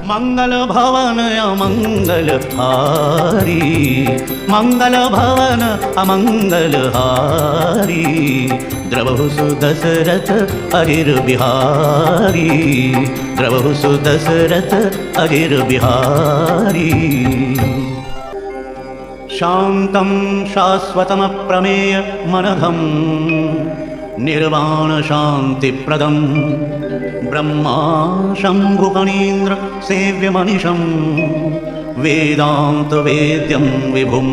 मंगल भवन अमंगल हारी, मंगल भवन अमंगल हारी, द्रवहु सुदशरथ अजिर बिहारी, द्रवहु सुदशरथ अजिर बिहारी। शांतं शाश्वतम प्रमेय मनघम निर्वाण शांति प्रदम ब्रह्मा शंभुफणीन्द्र सेव्य मनिषं वेदांत वेद्यं विभुं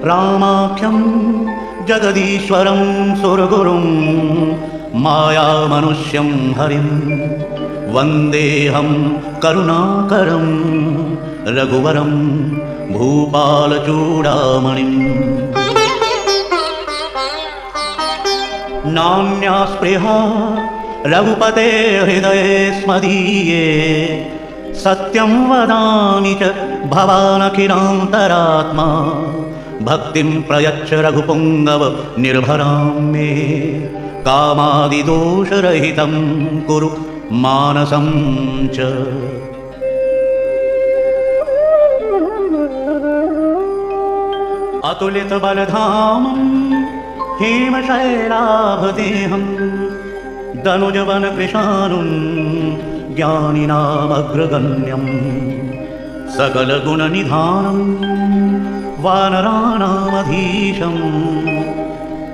रामाख्यं जगदीश्वरं सुरगुरुं माया मनुष्यं हरिं वन्देऽहं करुणाकरं रघुवरं भूपालचूडामणिम्। नान्या स्पृहा रघुपते हृदये स्मदीये, सत्यं वदामि च भवानखिलान्तरात्मा, भक्तिं प्रयच्छ रघुपुङ्गव निर्भरां मे, कामादिदोषरहितं कुरु मानसं च। अतुलित बलधामं हेमशैलाभदेहं दनुजवन कृशानुं ज्ञानिनामग्रगण्यं, सकलगुणनिधानं वानराणामधीशं,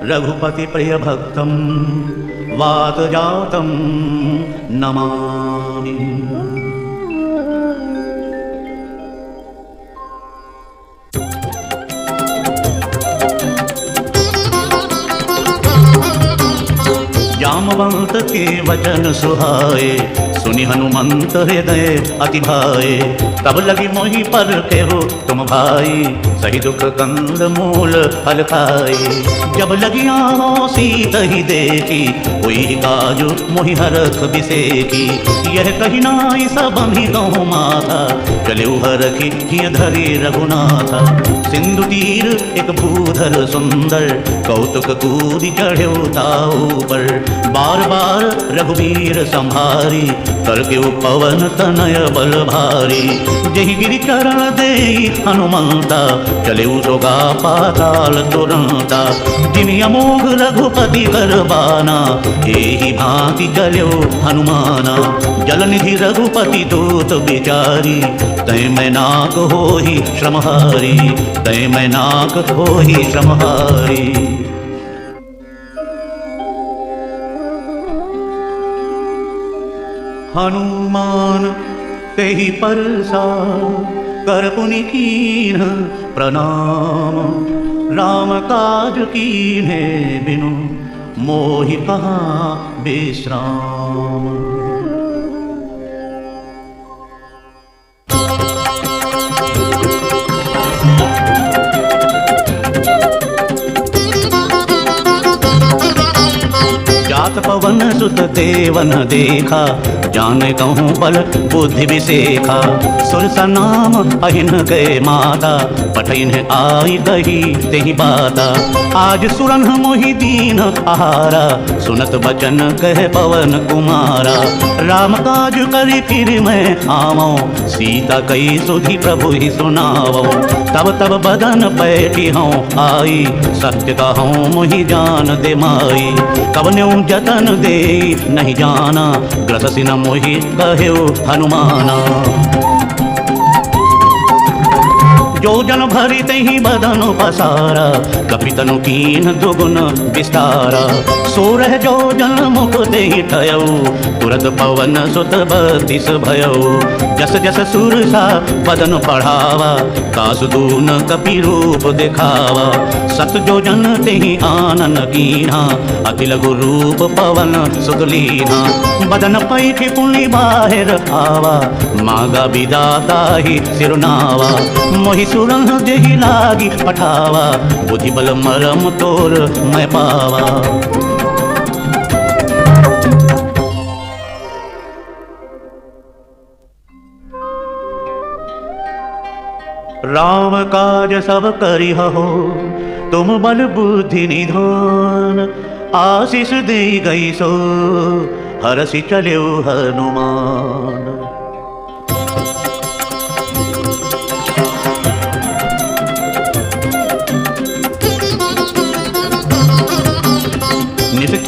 रघुपतिप्रियभक्तं वातजातं नमामि। जामवंत के वचन सुहाए, सुनि हनुमंत हृदय अति भाए, तब लगी मोहि पर केहु तुम भाई, सही दुख कंद मूल फल खाए। जब लगी आहो सीत ही देखी, हुई काजु मोहि हरख बिसेकी, यह कही नाई सब ही गौ माथा, चले हरखी हिय धरे रघुनाथा। सिंधु तीर एक भूधर सुंदर, कौतुक कूदि चढ़्यो ताऊ पर, बार बार रघुवीर संहारी, करके पवन तनय बल भारी। जहि गिरि चरण देई हनुमंता, चले सोगा पाताल तुरंता। जिमि अमोघ रघुपति करबाना, एहि भांति चल्यो हनुमाना। जलनिधि रघुपति दूत बिचारी, तै मैं नाक होहि श्रमहारी, तै मैं नाक होहि श्रमहारी। हनुमान तेहि परसा, कर पुनि कीन्ह प्रणाम, राम काज कीन्हे बिनु मोहि कहाँ विश्राम। जात पवन सुत देवन देखा, जाने कहूँ बल बुद्धि विसेखा। सुरसा नाम अहिन गए माता, पठिन आई कही तेहि बाता। आज सुरन मोहि दीन आहारा, सुनत बचन कह पवन कुमारा। राम काज करि फिर मैं आवो, सीता कई सुधि प्रभु ही सुनावो। तब तब बदन बैठी हूँ आई, सत्य कहूँ मोहि जान दे माई। कवन्यों जतन दे नहीं जाना, ग्रससि न मोहि कह्यो हनुमाना। जो जन भरि तहि बदन पसारा, कपितनु कीन दुगुन विस्तारा। सोरह जो जन मुख देहि ठयौ, तुरत पवन सुत बत्तीस भयौ। जस जस सुरसा बदन बढ़ावा, कासुदून कपि रूप दिखावा। सत जो जन तेहि आनन कीन्हा, अति लघु रूप पवन सुत लीन्हा। बदन पैठि पुनि बाहिर आवा, मागा विदाता ही सिरुनावा। मोहि सुरन देहि लागी पठावा, बुद्धि बल मरम तोर मैं पावा। राम काज सब करिहो, तुम बल बुद्धि निधान। आशीष दे गई सो, हरसि चल्यो हनुमान।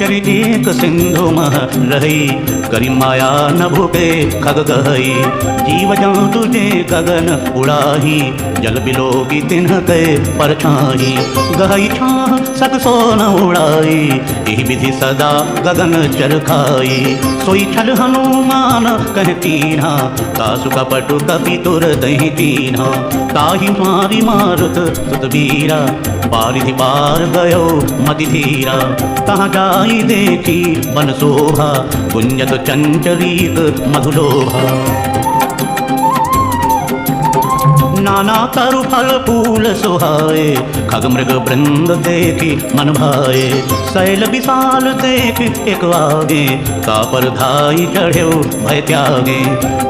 निश्चर एक सिंधु मह रही, करी माया न भूखे खग गहई। जीव जंतु जे गगन उड़ाही, जल बिलोगी तिन्ह के परछाई। गहई छाह सक सो न उड़ाई, यही विधि सदा गगन चरखाई। सोई छल हनुमान कह कीन्हा, कासु कपट कपि तुर दहि कीन्हा। ताहि मारी मारुत सुत वीरा, बारिधि पार गयो मति धीरा। तहाँ जाई देखी बन शोभा, गुंजत चंचरीक मधुलोभा। नाना तरु फल फूल सुहाए, खग मृग वृंद देखी मन भाए। शैल विशाल देख एक आगे, कापर धाई चढ़्यो भय त्यागे।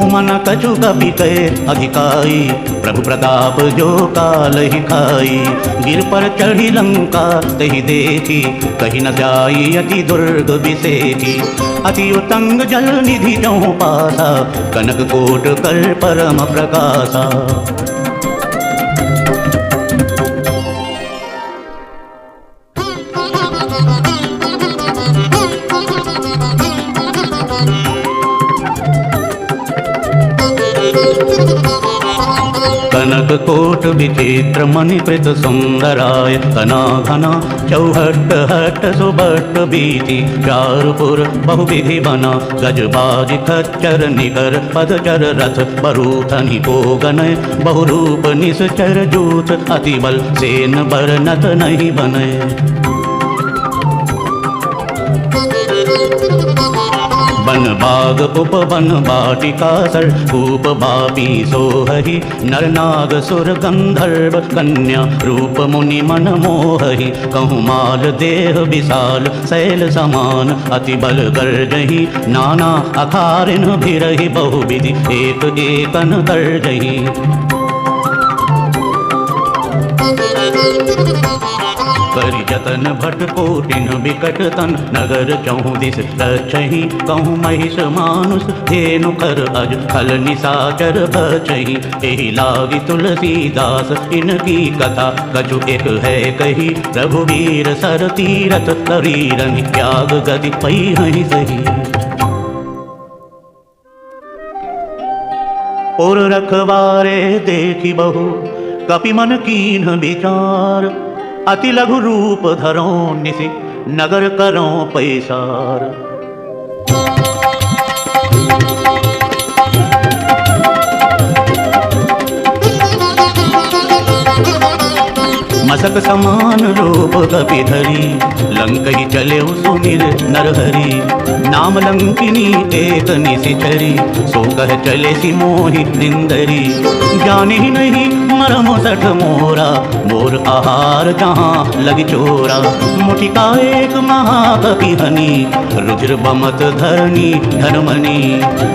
उमन कछु कपि के अधिकाई, प्रभु प्रताप जो काल ही खाई। गिर पर चढ़ी लंका तही देखी, कही न जाई अति दुर्ग विसेखी। अति उतंग जल निधि जो पासा, कनक कोट कर परम प्रकाशा। कनक कोट विचित्र मणिकृत सुंदराय। तना घना चौहट हट सुबट बीति, चारुपुर बहुविधि बना। गजबाज खच्चर निकर पदचर रथ, बरूथनि को गनय बहुरूप निश्चर जूथ। अति बल सेन बरनत नहीं बनय। बन बाग उपवन बाटिका सर, कूप बापी सोहहि। नर नाग सुर गंधर्व कन्या, रूप मुनि मन मोहहि। कहूँ माल देह विशाल शैल समान, अति बल गर्जहि। नाना अखारिन भिरहि, बहुविधि एक एकन गर्जहि। करि जतन भट कोटिन विकट तन, नगर चहु दिस रक्षहि। कहूँ महिष मानुष धेनु कर अज, खल निशाचर बचहि। एहि लागी तुलसीदास इनकी कथा, कछु एक है कही। रघुवीर सर तीरथ शरीरनि, त्याग गति पई सही। और रखवारे देखी बहु, कपि मन कीन्ह विचार। अति लघु रूप धरो निसि, नगर करो पैसार। मसक समान रूप कपि धरी, लंकहि चले सुमिर नरहरि। नाम लंकिनी एक निशिचरी, सो कह चले सि मोहि निंदरी। जाने ही नहीं मरम सठ मोरा, मोर आहार जहाँ लग चोरा। मुठिका एक महाकपि हनी, रुधिर बमत धरनी धर्मनी।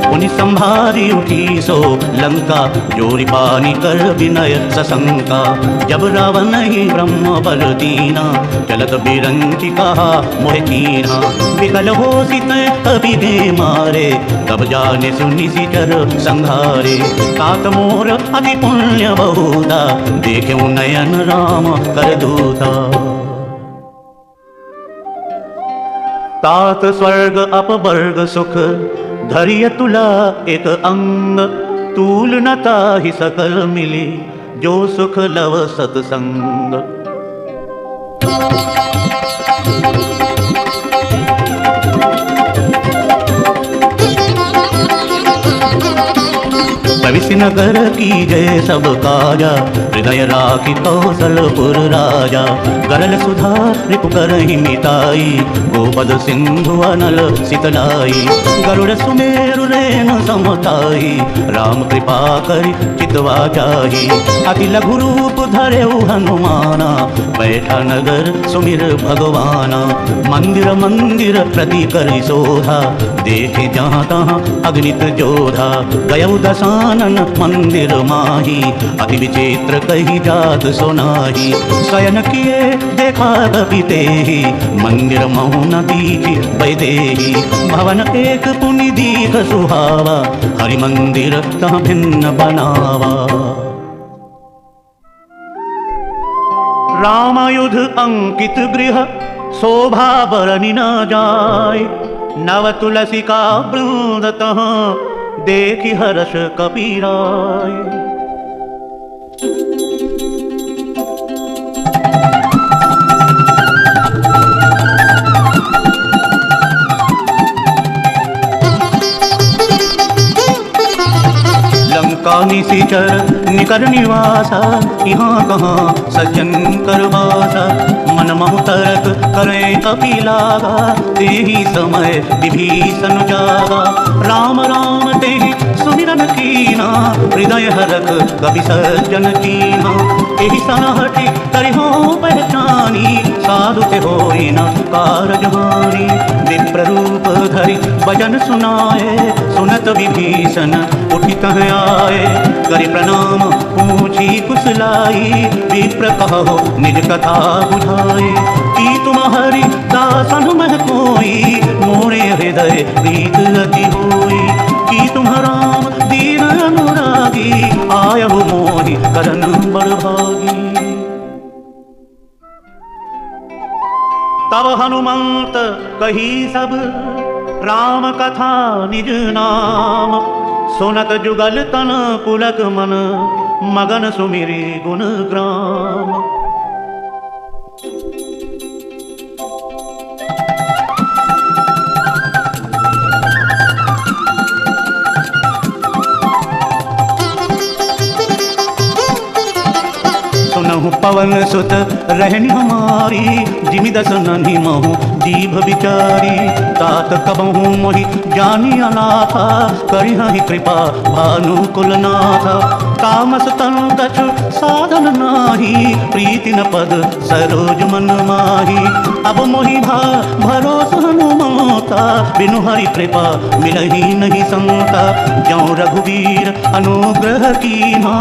पुनि संभारी उठी सो लंका, जोरि पानी कर विनय सशंका। जब रावण ही ब्रह्म बल दीना, चलत बिरंची कहा मोह कीन्हा। विकल हो सित कपि दे मारे, तब जाने सुनि सिचर संघारे। तात मोर अति पुण्य बहुधा, देख्यु नयन राम कर दूता। तात स्वर्ग अपवर्ग सुख, धरिय तुला एक अंग। तूल न ताहि सकल मिली, जो सुख लव सतसंग। भविष्य नगर की जय सब काजा, हृदय राखी कौशलपुर राजा। गरल सुधा रिपु करहि मिताई, गोपद सिंधु अनल शीतलाई। गरुड़ सुमेरु रेणु समताई, राम कृपा करि चितवा जाहि। अति लघु रूप धरेउ हनुमाना, बैठा नगर सुमिर भगवाना। मंदिर मंदिर प्रति करि शोधा, देखे जहाँ तहाँ अग्नित जोधा। गयउ दसान मंदिर माही, अति विचित्र कही जात सुनाही। शयन किए देखा कपि तेहि, मंदिर महु न दीखि वैदेही। भवन एक पुनि दीख सुहावा, हरि मंदिर तह भिन्न बनावा। रामायुध अंकित गृह, शोभा बरनी न जाय। नव तुलसी का वृंद तहाँ देखी हर्ष कपीराय। लंका निशिचर निकर निवासा, यहाँ कहाँ सज्जन करवासा। मन महु तरक करें कपिलागा, तेहि समय विभीषण जागा। राम राम तेहि सुमिरन कीना, हृदय हरक कपि सज्जन कीना। एहि सनहटि करिहो पहचानी, साधु ते होई न कारज हानि। विप्र रूप धरि भजन सुनाए, सुनत विभीषण उठि तह आए। करि प्रणाम पूछी कुशलाई, विप्र कहो निज कथा बुझाई। की तुम्हारी दासन मह कोई, मोरे हृदय प्रीत अति होई। की तुम राम दीन अनुरागी, आयहु मोहि करन बड़ भागी। तब हनुमंत कही सब राम कथा निज नाम। सुनत जुगल तन पुलक मन, मगन सुमिरी गुण ग्राम। सुनहु पवन सुत रहनि हमारी, जिमि दस नन्हि महु जीभ बिचारी। तात कबहु मोहि जानी अनाथा, करिहहि कृपा भानुकुलनाथा। तामस तनु कछु साधन नाही, प्रीति न पद सरोज मन माही। अब मोहि भरोस हनुमता, बिनु हरि कृपा मिलहि नहीं संता। ज्यों रघुवीर अनुग्रह कीन्हा,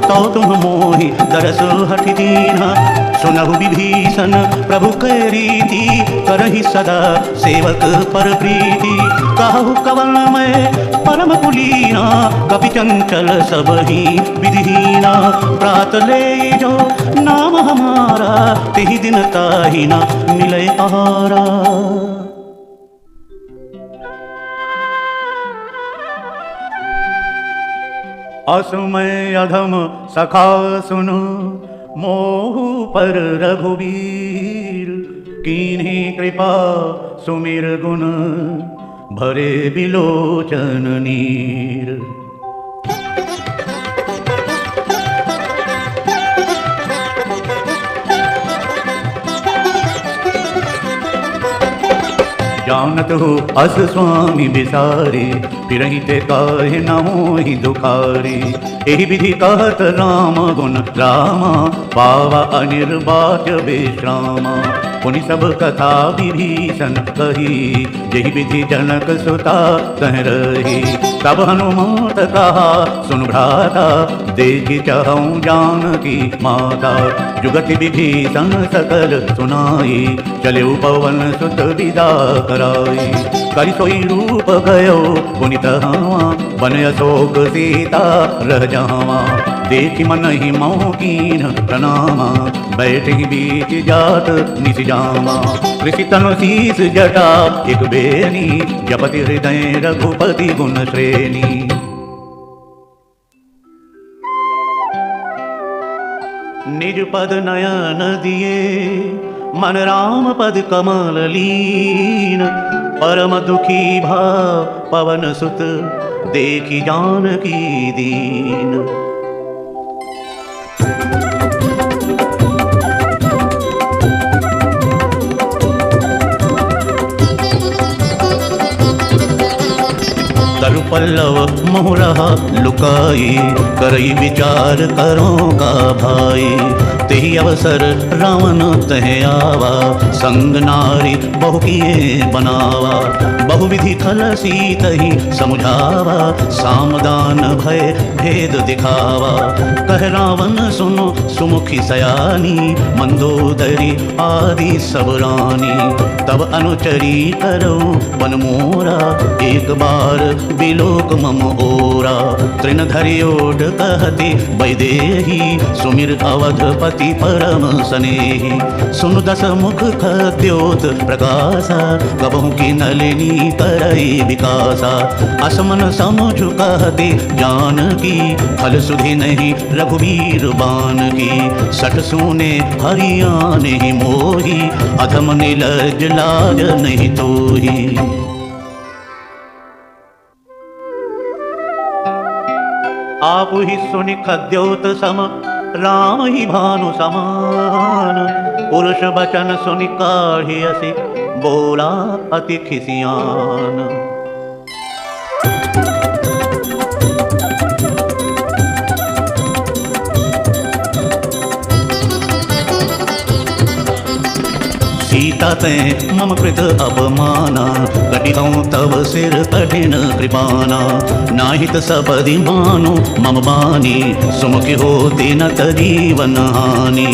तौ तुम मोहि दरस हठि दीन्हा। सुनहु विभीषण प्रभु कै रीति, करहि सदा सेवक पर प्रीति। कहु कवल मैं परम कुलीना, कपि चंचल सब ही विधिहीना। प्रात ले जो नाम हमारा, तेहि दिन ताहि न मिले आहारा। असमय अधम सखा सुनो, मोहु पर रघुवीर। कीन्ही कृपा सुमिर गुण, भरे बिलोचन नीर। जानत हो अस स्वामी बिसारे, फिरहि ते काहे न होहि दुखारे। एहि विधि कहत राम गुण रामा, पावा अनिर्वाच विश्रामा। पुनि सब कथा विभीषण कही, जेहि विधि जनक सुता तह रही। तब हनुमंत कहा सुन भ्राता, देखि चहऊँ जानकी माता। जुगति विभीषण सकल सुनाई, चले पवन सुत विदा कराई। करि सोई रूप गयो पुनि तहावा, बन अशोक सीता रह जावा। देखि मनहि मोह कीन प्रणामा, बैठि बीच जात निस जामा। कृषि तनु शीस जटा एक बेनी, जपति हृदय रघुपति गुण श्रेणी। निज पद नयन दिए, मन राम पद कमल लीन। परम दुखी भा पवन सुत, देखि जानकी दीन। तरु पल्लव मोहरहा लुकाई, करई विचार करो का भाई। तेहि अवसर रावण तह आवा, संग नारी बहु किए बनावा। बहुविधि खल सीत ही समुझावा, सामदान भय भेद दिखावा। कह रावण सुनो सुमुखी सयानी, मंदोदरी आदि सब रानी। तब अनुचरी करो बन मोरा, एक बार बिलोक मम ओरा। तृण धरियोड कहते वैदेही, सुमिर अवधपति परम स्नेही। सुन दस मुख खद्योत प्रकाशा, कबहु की नलिनी करई विकासा। असमन समझु कहते जानकी, फल सुधि नहीं रघुवीर बान की। सठ सूने हरियाण ही मोही, अधम निलज लाज नहीं तोही। आप ही सुनि खद्योत सम, राम ही भानु समान। पुरुष बचन सुनि काढ़ी असी, बोला अति खिसियान। सीता ते मम कृत अपमाना, कटिहऊँ तब सिर कठिन कृपाना। नाहित सपदि मानो मम बानी, सुमुखी होती न जीवन हानि।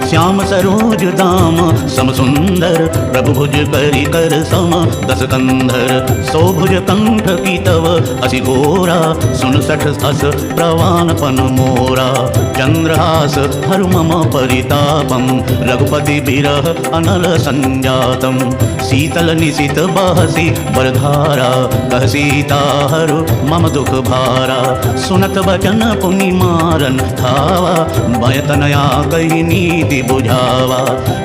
श्याम सरोज दाम सम सुंदर, प्रभु भुज करि कर सम दस कंधर। सो भुज कंठ की तव असी घोरा, सुन सठ अस प्रवान पन मोरा। चंद्रहास हरु मम परितापम, रघुपति बिरह अनल संजातम। शीतल निशित बहसी बरधारा, कह सीता हरु मम दुख भारा। सुनत बचन पुनि मारन धावा, भय तनया कही नीति बुझावा।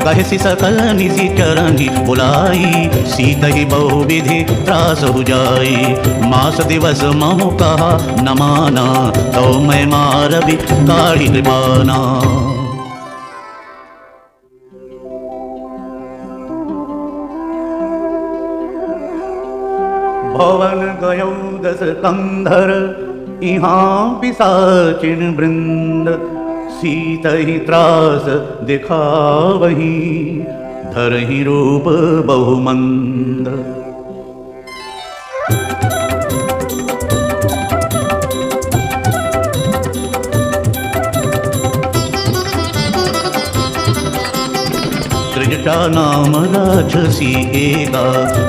कहसी सकल निशि चरणी बुलाई, सीत ही बहुविधि त्रास बुझाई। मास दिवस महु कहा न माना, तो मैं मारबि काढ़ी कृपाना। भवन गयो दस कंधर, यहाँ पिशाचिन वृंद। सीत ही त्रास दिखावही, धरहि रूप बहुमंद। त्रिजटा नाम राक्षसी एका,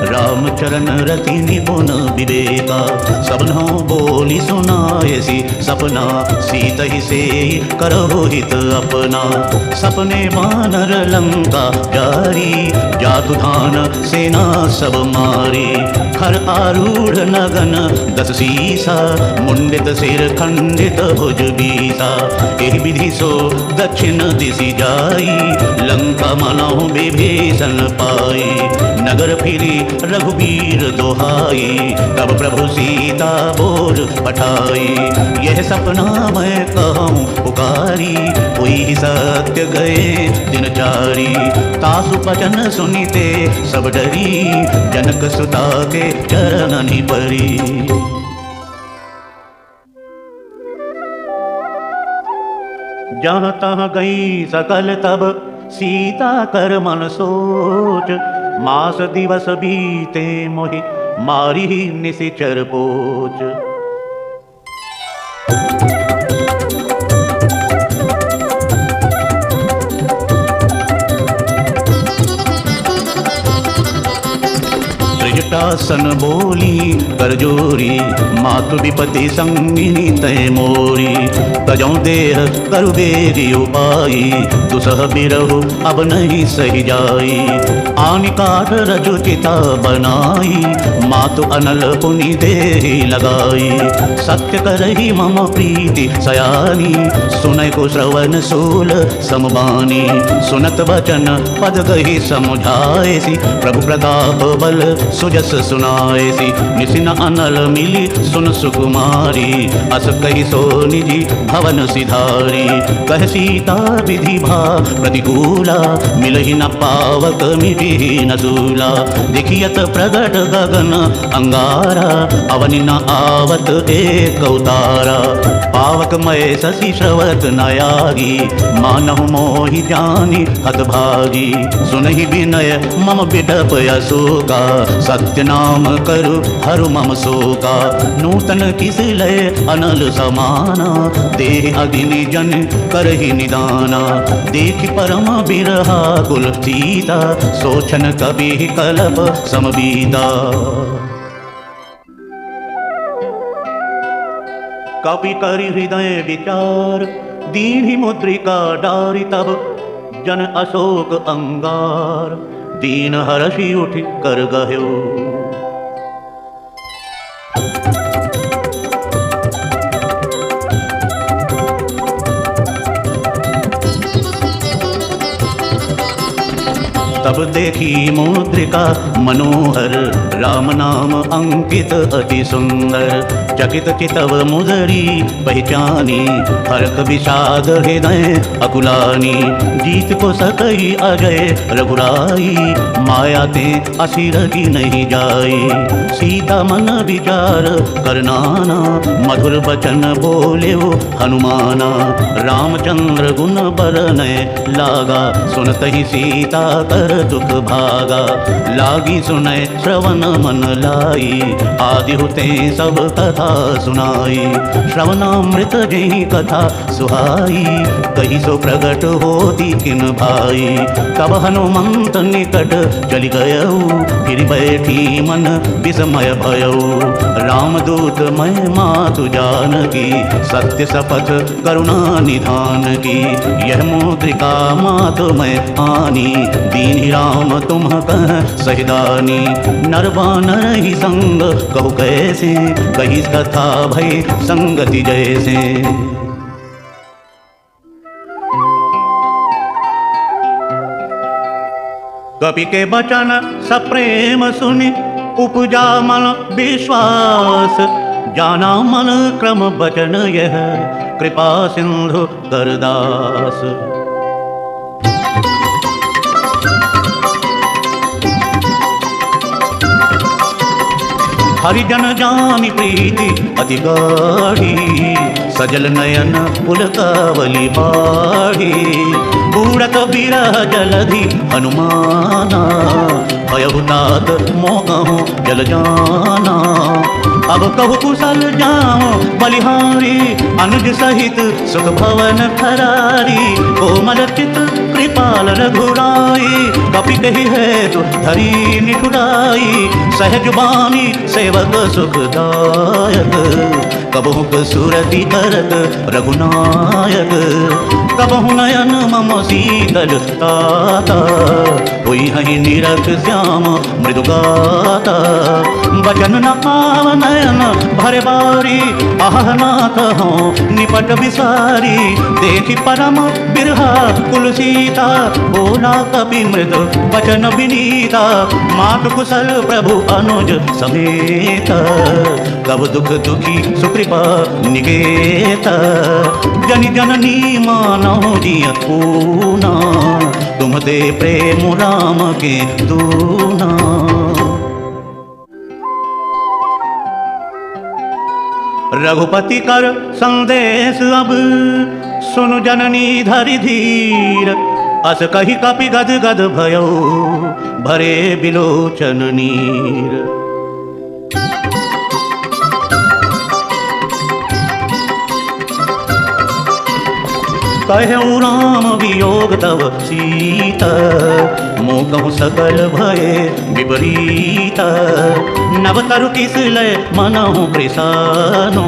रामचरण रति निपुण विवेका। सबनों बोली सुनायसी सपना, सीत ही से करहु हित अपना। सपने वानर लंका जारी, जातु धान सेना सब मारी। खर आरूढ़ नगन दस सीसा, मुंडित सिर खंडित भुज बीसा। एहि विधि सो दक्षिण दिशि जाई, लंका मनहु विभीषण पाई। नगर फिरी रघुवीर दोहाई, तब प्रभु सीता बोल पठाई। यह सपना मैं कहूँ पुकारी, हुई सत्य गए दिनचारी। तासु बचन सुनिते सब डरी, जनक सुता के चरणनि परी। जहाँ तहाँ गई सकल तब, सीता कर मन सोच। मास दिवस बीते मोहि, मारी निशिचर पोच। सन बोली करजोरी, मातु विपति संगिनी तय मोरी। तजौ देह करु बेगी उपाई, दुसह बिरहु अब नहीं सही जाई। आनि काठ रजु चिता बनाई, मातु अनल पुनि देहि लगाई। सत्य करही मम प्रीति सयानी, सुनय को श्रवण सूल समबानी। सुनत वचन पद गही समुझाएसी, प्रभु प्रताप बल सुजस सुनाएसी। निसिन अनल मिली सुन सुकुमारी, अस कही सो निजी भव पवन सिधारी। कह सीता विधि भा प्रतिकूला, मिलहि न पावक मिटिहि न सूला। देखियत प्रगट गगन अंगारा, अवनि न आवत एक अवतारा। पावक मय शशि श्रवत नयागी, मानहु मोहि जानि हतभागी। सुनहि विनय मम बिटप अशोका, सत्य नाम करु हरु मम शोका। नूतन किस लय अनल समाना, देह अग्नि जन करहि निदाना। देखि परम बिरहा कुल सीता, सोचन कबि कलप समबीता। कपि करि हृदय विचार, दीन्हि मुद्रिका डारि तब। जन अशोक अंगार, दीन हरषि उठि कर गह्यो। तब देखी मुद्रिका मनोहर, राम नाम अंकित अति सुंदर। चकित चितव मुदरी पहचानी, हरक विषाद हृदय अकुलानी। जीत को सकई अजय रघुराई, माया ते असिर की नहीं जाई। सीता मन विचार करनाना, मधुर बचन बोले हनुमाना। रामचंद्र गुण बरनय लागा, सुनत ही सीता कर दुख भागा। लागी सुनय श्रवण मन लाई, आदि हुते सब कथा सुनाई। श्रवणामृत जही कथा सुहाई, कही सो प्रगट होती किन भाई। तब हनुमंत निकट चली गयऊ, फिर बैठी मन विस्मय भयऊ। रामदूत मैं मातु जानकी, सत्य शपथ करुणा निधान की। यह मुद्रिका मातु मैं आनी, दीन राम तुम कह सहिदानी। नर बानर ही संग कहु कैसे, कही कथा भई संगति जैसे। कपि के बचन सप्रेम सुनि, उपजा मन विश्वास। जाना मन क्रम बचन यह, कृपा सिंधु करदास। हरिजन जानि प्रीति अति गाढ़ी, सजल नयन पुलकावली बाढ़ी। बूढ़त बिरह जलधि हनुमाना, भयहु तात मोहु जल जाना। अब कहु कुशल जाओ बलिहारी, अनुज सहित सुख भवन खरारी। कोमल चित कृपाल रघुराई, कपि कहि है तो धरी निठुराई। सहज बानी सेवक सुखदायक, कबहु सुरति करत रघुनायक। कबहु नयन मम शीतल ताता, हुई हहि निरख श्याम मृदुगाता। वचन न पाव नयन भरे बारी, आह ना कहो निपट विसारी। देखि परम बिरहा कुल सीता, बोला कपि मृदु वचन विनीता। मातु कुशल प्रभु अनुज समेत, कब दुख दुखी सुकृपा निकेत। जनि जननी मानौ जिय पूना, तुम दे प्रेम राम के दूना। रघुपति कर संदेश अब, सुनु जननी धरि धीर। अस कही कपि गद गद भयो, भरे बिलोचन नीर। कहु राम वियोग तव सीता, मोकहु सकल भये विपरीत। नव तरु किस लय मनहु कृशानो,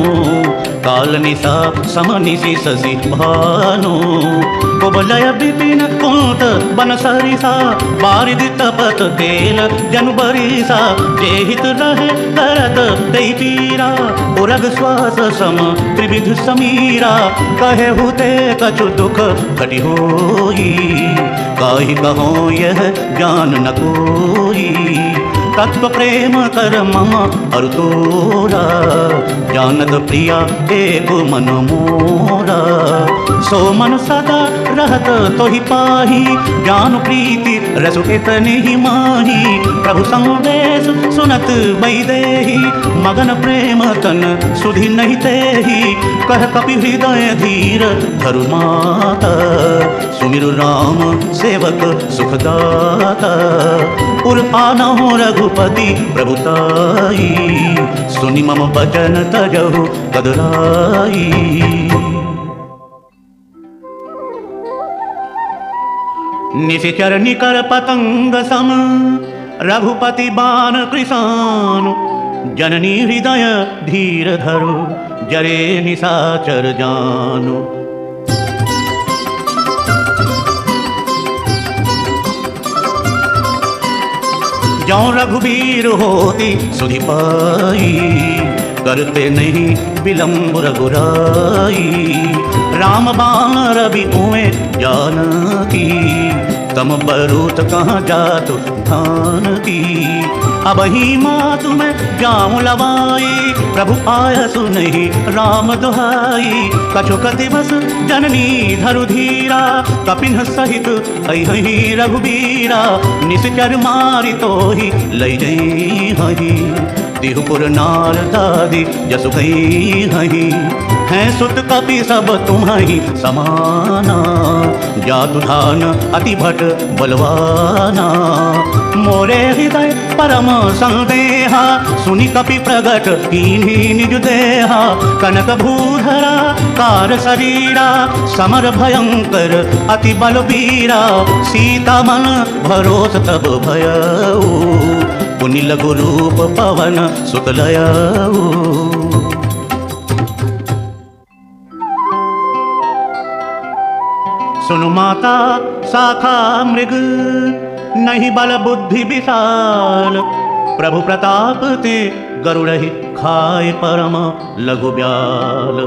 काल निशा समनिशि शशि भानो। कुबलय विपिन कुंत बन सरिसा, बारिद तपत तेल जनु बरिसा। जेहित रहे करत तै पीरा, उरग श्वास सम त्रिविध समीरा। कहे हुते कछु दुख घटि होई, काहि कहो यह जान न कोई। तत्व प्रेम कर मम अरु तोरा, जानत प्रिया एक मन मोरा। सो मन सदा रहत तोहि पाही, जानु प्रीति रसु इतने ही माही। प्रभु संदेश सुनत वैदेही, मगन प्रेम तन सुधि नहीं तेही। कह कपि हृदय धीर धरु माता, सुमिरु राम सेवक सुखदाता। उर आनहु रघुपति प्रभुताई, सुनि मम बचन तजहु कदराई। निशिचर निकर पतंग सम, रघुपति बाण कृशानु। जननी हृदय धीर धरु, जरे निशाचर जानु। जौ रघुबीर होती सुधि पाई, करते नहीं विलम्ब रघुराई। राम बाण रवि कुएं जानकी, तम बरूत कहाँ जातु धान की। अब ही मातु में जाऊं लवाई, प्रभु आयसु नहीं राम दुहाई। कछु कति बस जननी धरु धीरा, कपिन सहित अहि रघुबीरा। निश्चर मारि तोहि लई गई हहि, तिहुपुर नार दादी जसु गई हहि। हैं सुत कपि सब तुम्हारी समाना, जातु धान अति भट बलवाना। मोरे हृदय परम संदेहा, सुनि कपि प्रगट कीन्ही निज देहा। कनक भूधरा कार शरीरा, समर भयंकर अति बलबीरा। सीता मन भरोस तब भयऊ, पुनि लघु रूप पवन सुत लयऊ। सुनु माता शाखा मृग, नहीं बल बुद्धि विशाल। प्रभु प्रताप ते गरुड़हि खाए परम लघु ब्याल।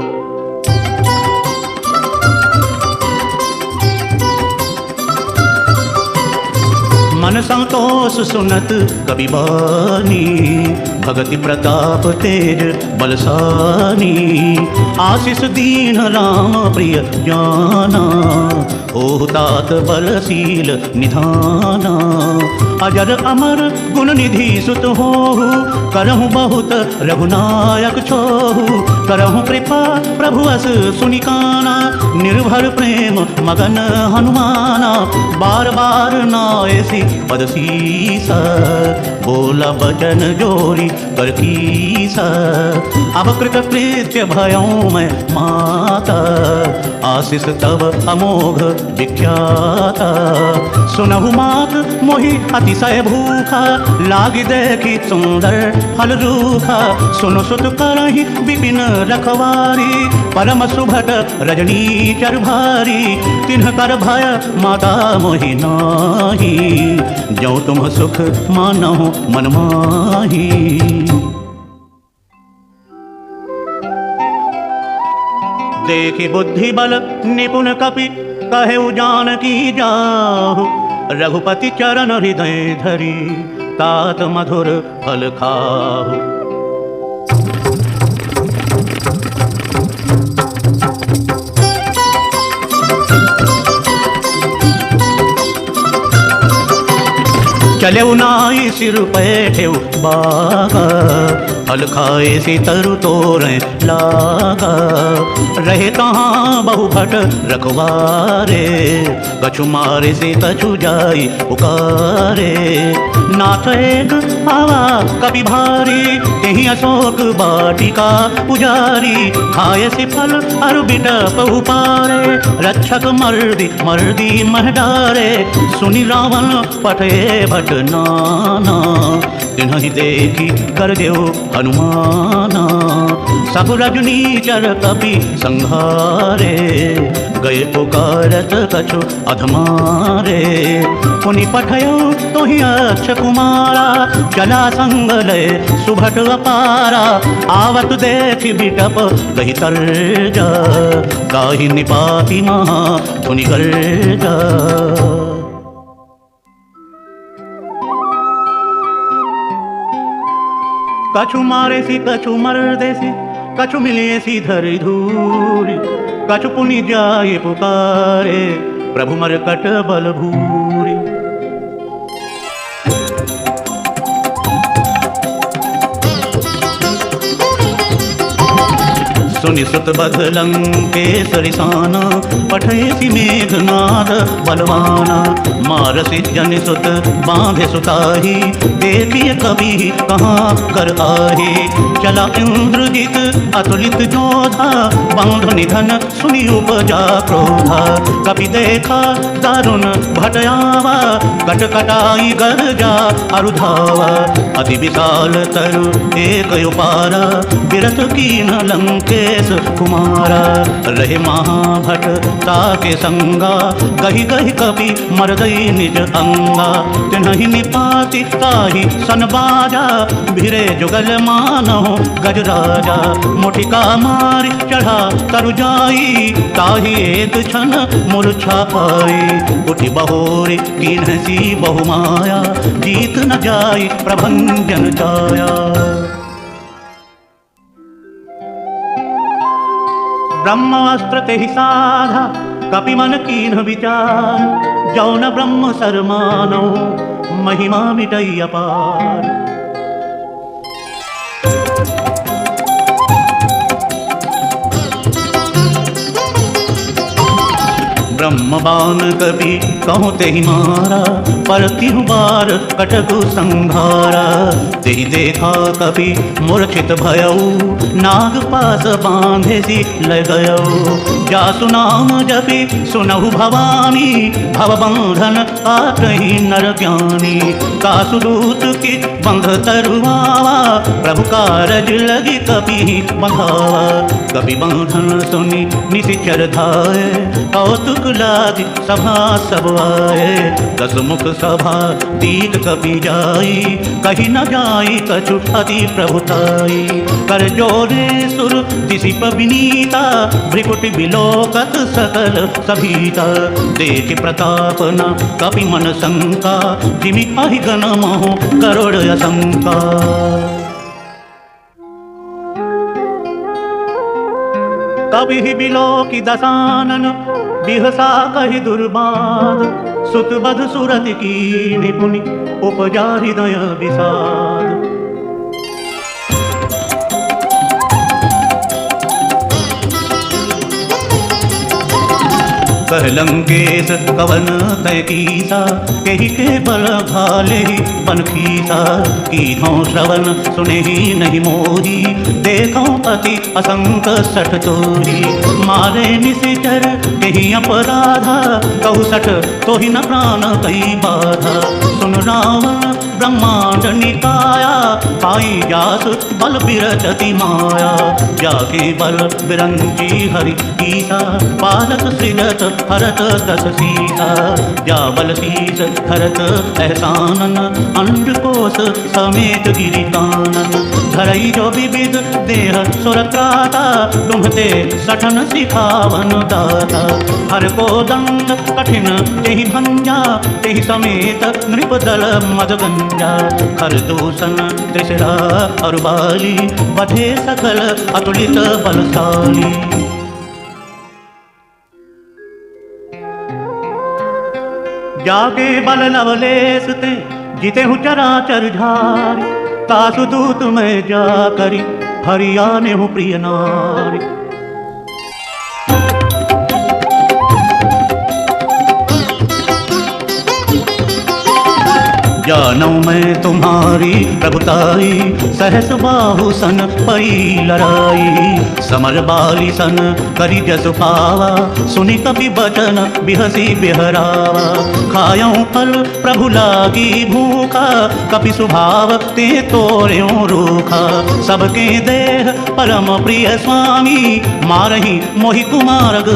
मन संतोष सुनत कबि बानी, भगति प्रताप तेज बलसानी। आशीष दीन राम प्रिय जाना, ओह तात बलशील निधाना। अजर अमर गुण निधि सुत होहु, करहु बहुत रघुनायक छोहु। करहु कृपा प्रभु अस सुनिकाना, निर्भर प्रेम मगन हनुमाना। बार बार नायसी पद सीसा, बोला बचन जोरी कर कीसा। अब कृत कृत्य भयों मैं माता, आशीष तब अमोघ विख्याता। सुनहु मात मोहि अतिशय भूखा, लागी देखी सुंदर फल रूखा। सुनो सुत करहि विपिन रखवारी, परम सुभट रजनी चर भारी। तिन्ह कर भय माता मोहि नाही, जो तुम सुख मानहु मन माही। देखि बुद्धि बल निपुण कपि, कहेउ जानकी जाहु। रघुपति चरण हृदय धरी, तात मधुर फल खाहु। चलेउ नाई सिर पैठेउ बागा, फल खाए से तरु तोरें लागा। रहे तहाँ बहु भट रखवारे, कछु मारे से कछु जाई पुकारे। नाथ एक आवा कभी भारी, तेहि अशोक बाटिका पुजारी। खाए से फल अरु बिटप उपारे, रक्षक मर्दी मर्दी मह डारे। सुनि रावण पठे भट नाना, तिन्हि देखी कर देव हनुमाना। सब रजनीचर कपि संहारे, गए पुकारत कछु अधमारे। पुनि पठयो तोहि अक्ष कुमारा, चला संग लय सुभट अपारा। आवत देखि बिटप कहि तर्जा, गाहि निपाति महा धुनि गर्जा। कछु मारे सी कछु मर्दे सी, कछु मिले सी धरी धूरी, कछु पुनि जाए पुकारे प्रभु मरकट बल भूरी। सुनि सुत बदलंकेसरि साना, पठयसि मेघनाद बलवाना। मारसि जनि सुत बांधे सुताही, देखिए कवि कहाँ कर आही। चला इंद्रजित अतुलित जोधा, बांध निधन सुनि उपजा क्रोधा। कपि देखा दारुण भटयावा, कटकटाई गर्जा अरुधावा। अति विशाल तरु एक उपारा, बिरथ कीन लंके कुमारा। रहे महाभट ताके संगा, गही गही कपि मर गई निज अंगा। तिन्हि निपाति ताहि सन बाजा, भिरे जुगल मानहो गजराजा। मुठिका मारि चढ़ा तरु जाई, ताहि एक क्षण मूर्छा पाई। उठि बहोरी कीन्हसी बहुमाया, जीत न जाई प्रभंजन छाया। ब्रह्मास्त्र तेहि साधा, कपि मन कीन्ह विचार। जौन ब्रह्म सर मानो, महिमा मिटई अपार। ब्रह्मबान कपि कहूँ तेहि मारा, पर तिहु बार कटकु संघारा। तेहि देखा कपि मूर्छित भयऊ, नाग पास बांधे सी लय गयऊ। जासु नाम जपि सुनहु भवानी, भव बंधन आकहि नर ज्ञानी। कासु दूत की बंध तरुआवा, प्रभु कारज लगी कपि बंधावा। कपि बंधन सुनि निशिचर धाये, कौतुक लादि सभा सब आए। दस मुख सभा दीत कपि जाई, कही न जाई कछु अति प्रभुताई। कर जोरे सुर दिसिप विनीता, भ्रिकुटि बिलोकत सकल सभीता। देख प्रताप न कपि मन शंका, जिमि अहि गण मोह करोड़ असंका। कभी बिलोकि दसानन, बिहसा कहि दुर्बाद। सुत बध सुरति कीन्हि पुनि, उपजा हृदय विषाद। कहलंकेश कवन तय कीसा, केहि के बल घाले बन खीसा। कीधों श्रवण सुने ही नहीं मोही, देखो अति असंक सठ तोही। मारे निशिचर केहि अपराधा, कहु सठ तोहि न प्राण कई बाधा। सुन रावण ब्रह्मांड निकाया, पाई जास बल बिरचति माया। जाके बल बिरंची हरि कीसा, पालक सृजत हरत दस सीता। जा बल शीस हरत एहसानन, अंडकोश समेत गिरि कानन। धरई जो विविध देह सुरत्राता, तुम्हते सठन सिखावन दाता। हर को दंड कठिन तेहि भंजा, तेहि समेत नृपदल मदगंजा। हर दूषण त्रिशिरा अरुबाली, बधे सकल अतुलित बलशाली। जाके बल लवलेस ते, जिते हूँ चराचर झारी। तासु दूत मैं जा करी, हरियाने हूँ प्रिय नारी। जानू मैं तुम्हारी प्रभुताई, सहस बाहु सन पई लड़ाई। समर बाली सन करी जस पावा, सुनि कपि बचन बिहसी बिहरावा। खायऊं फल प्रभु लागी भूखा, कपि स्वभाव ते तोर्यों रूखा। सबके देह परम प्रिय स्वामी, मारही मोहि कुमारग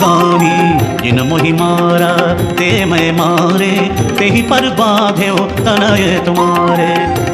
गामी। जिन मोहि मारा ते मैं मारे, तेहि पर बांध्यो तनय तुम्हारे।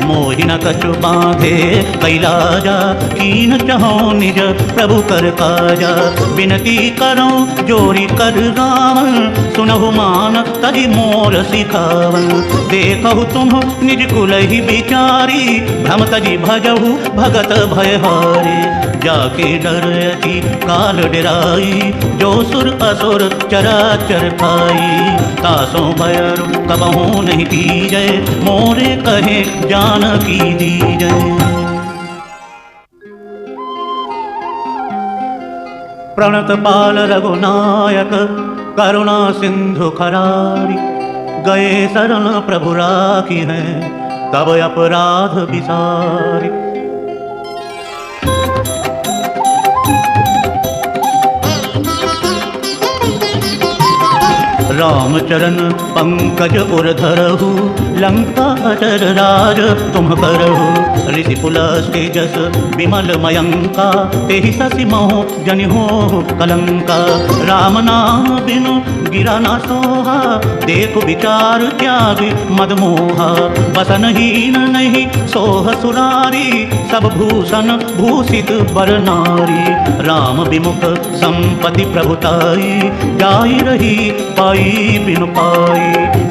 मोहिन कछु बांधे कैलाजा, कीन चहो निज प्रभु कर काजा। विनती करो जोरी कर गावन, सुनहु मान तहि मोर सिखावन। देखहु तुम निज कुलहि विचारी, भ्रम तजि भजहु भगत भयहारी। जाके डर अति काल डराई, जो सुर असुर चराचर खाई। तासों भयरु कबहु नहीं कीजय, मोरे कहे जानकी दीजय। प्रणत पाल रघुनायक करुणा सिंधु खरारी। गए शरण प्रभु राखी है, तब अपराध विसारी। रामचरण पंकज उर धरहु, लंका अचर राज तुम करहु। ऋषि पुलस तेजस विमल मयंका, तेहि शशि मोह जनिहो कलंका। राम नाम बिनु गिरा न सोहा, देखु विचार त्याग मदमोहा। बसनहीन नहीं सोह सुरारी, सब भूषण भूषित बर नारी। राम विमुख संपत्ति प्रभुताई, जाई रही पाई बिनु पाई।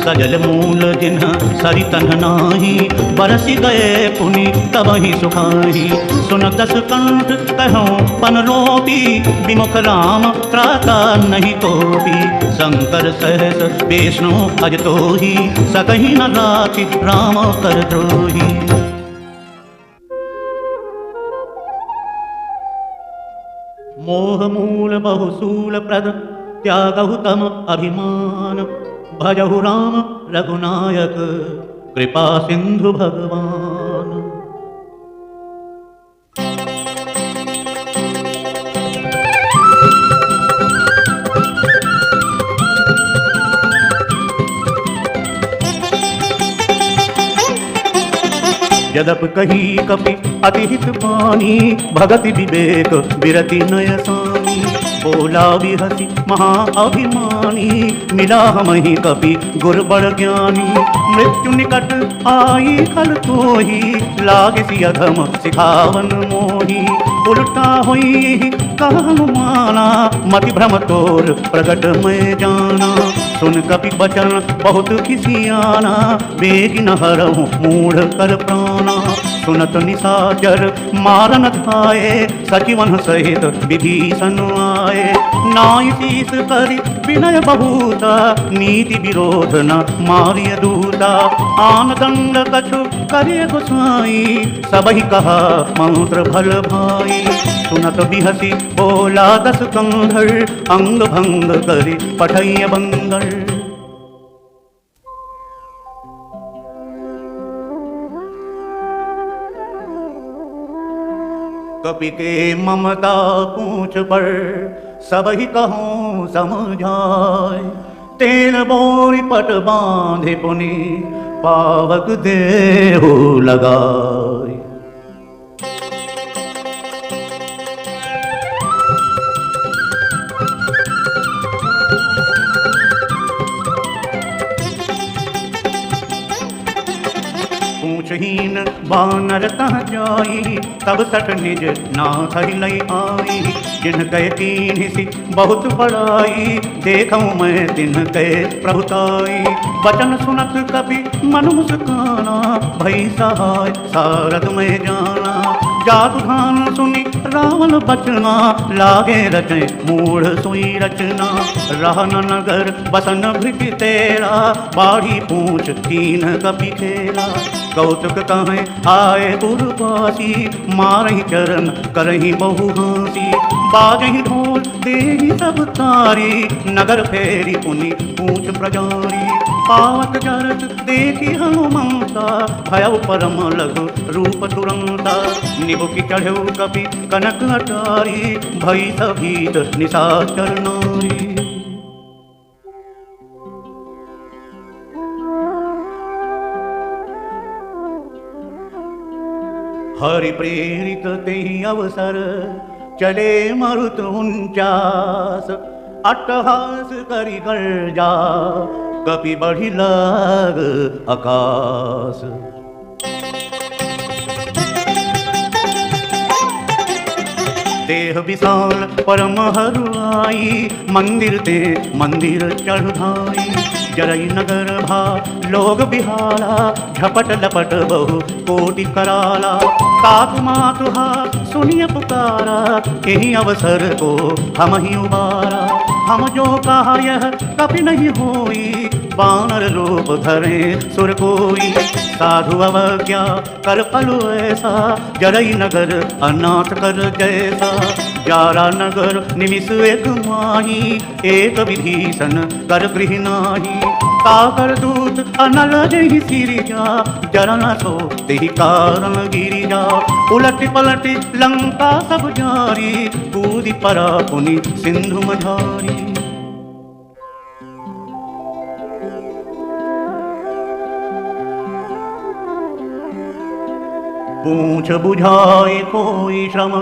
सजल मूल जिन्ह सरितन नाही, बरसि गए पुनि तबहि सुखाही। सुन दस कंठ कहो पन रोपी, विमुख राम त्राता नहीं कोपी। शंकर सहस विष्णु अज तोहि, सकहि न राखि राम कर द्रोही। मोह मूल बहुसूल प्रद, त्यागहु तम अभिमान। भजहु राम रघुनायक, कृपा सिंधु भगवान। यदप कही कपि अतिहित पानी, भगति विवेक विरति नय सानी। बोला बिहसी महा अभिमानी, मिला हमहि कपि गुर बड़ ज्ञानी। मृत्यु निकट आई खल तोहि, लागे सि अधम सिखावन मोहि। उल्टा होई कहनु माना, मति भ्रम तोर प्रगट मैं जाना। सुन कपि बचन बहुत खिसियाना, वेग न हरहु मूढ़ कर प्राणा। सुनत निशाचर मारन धाये, सचिवन सहित विभीषण आए। नाई शीस करि विनय बहुता, नीति विरोध न मारिय दूता। आन दंड कछु करे गोसाई, सबहि कहा मंत्र भल भाई। सुनत बिहसी बोला दस कंधर, अंग भंग करि पठैय बंगर। कपि के ममता पूछ पर, सबहि कहूँ समझाय। तेल बोरी पट बांधे पुनि, पावक देहु लगाय। पूछहीन बानर तह जाई, तब सठ निज नाथ लई आई। जिन कह कीन्हि बहुत बड़ाई, देखूं मैं तिन्ह कह प्रभुताई। वचन सुनत कपि मन मुस्काना, भई सहाय सारद में जाना। जादू धान सुनि रावण बचना, लागे रचे मूढ़ सोई रचना। रहन नगर बसन भृति तेरा, बाढ़ी पूछ कीन कपि खेला। कौतुक कहें आए पुरवासी, मारहि चरण करहि बहु हांसी। बाजहि ढोल देहि सब तारी, नगर फेरी पुनि पूछ प्रजारी। पावक जरत देखि हनुमंता, भयउ परम लघु रूप तुरंता। निबुकि चढ़ऊ कपि कनक अटारी, भई भीत निशाचर नारी। हरि प्रेरित तेहि अवसर, चले मरुत 49। अट्टहास करि गर्जा, कपि बढ़ि लाग आकाश। देह विशाल परम हरुआई, मंदिर ते मंदिर चढ़ाई। जरई नगर भा लोग बिहाला, झपट लपट बहु कोटि कराला। काकु मातु हा सुनिय पुकारा, यही अवसर को हम ही उबारा। हम जो कहा यह कभी नहीं होई, बानर रूप धरे सुर कोई। साधु अवज्ञा कर पलु ऐसा, जरई नगर अनाथ कर जैसा। जारा नगर निमिष एक माही, एक विभीषण कर गृह नाही। काकर दूत अनल जहि सिरिजा, जरन सो तेहि कारण गिरिजा। उलट पलट लंका सब जारी, कूदि परा पुनि सिंधु मझारी। पूछ बुझाए कोई श्रम,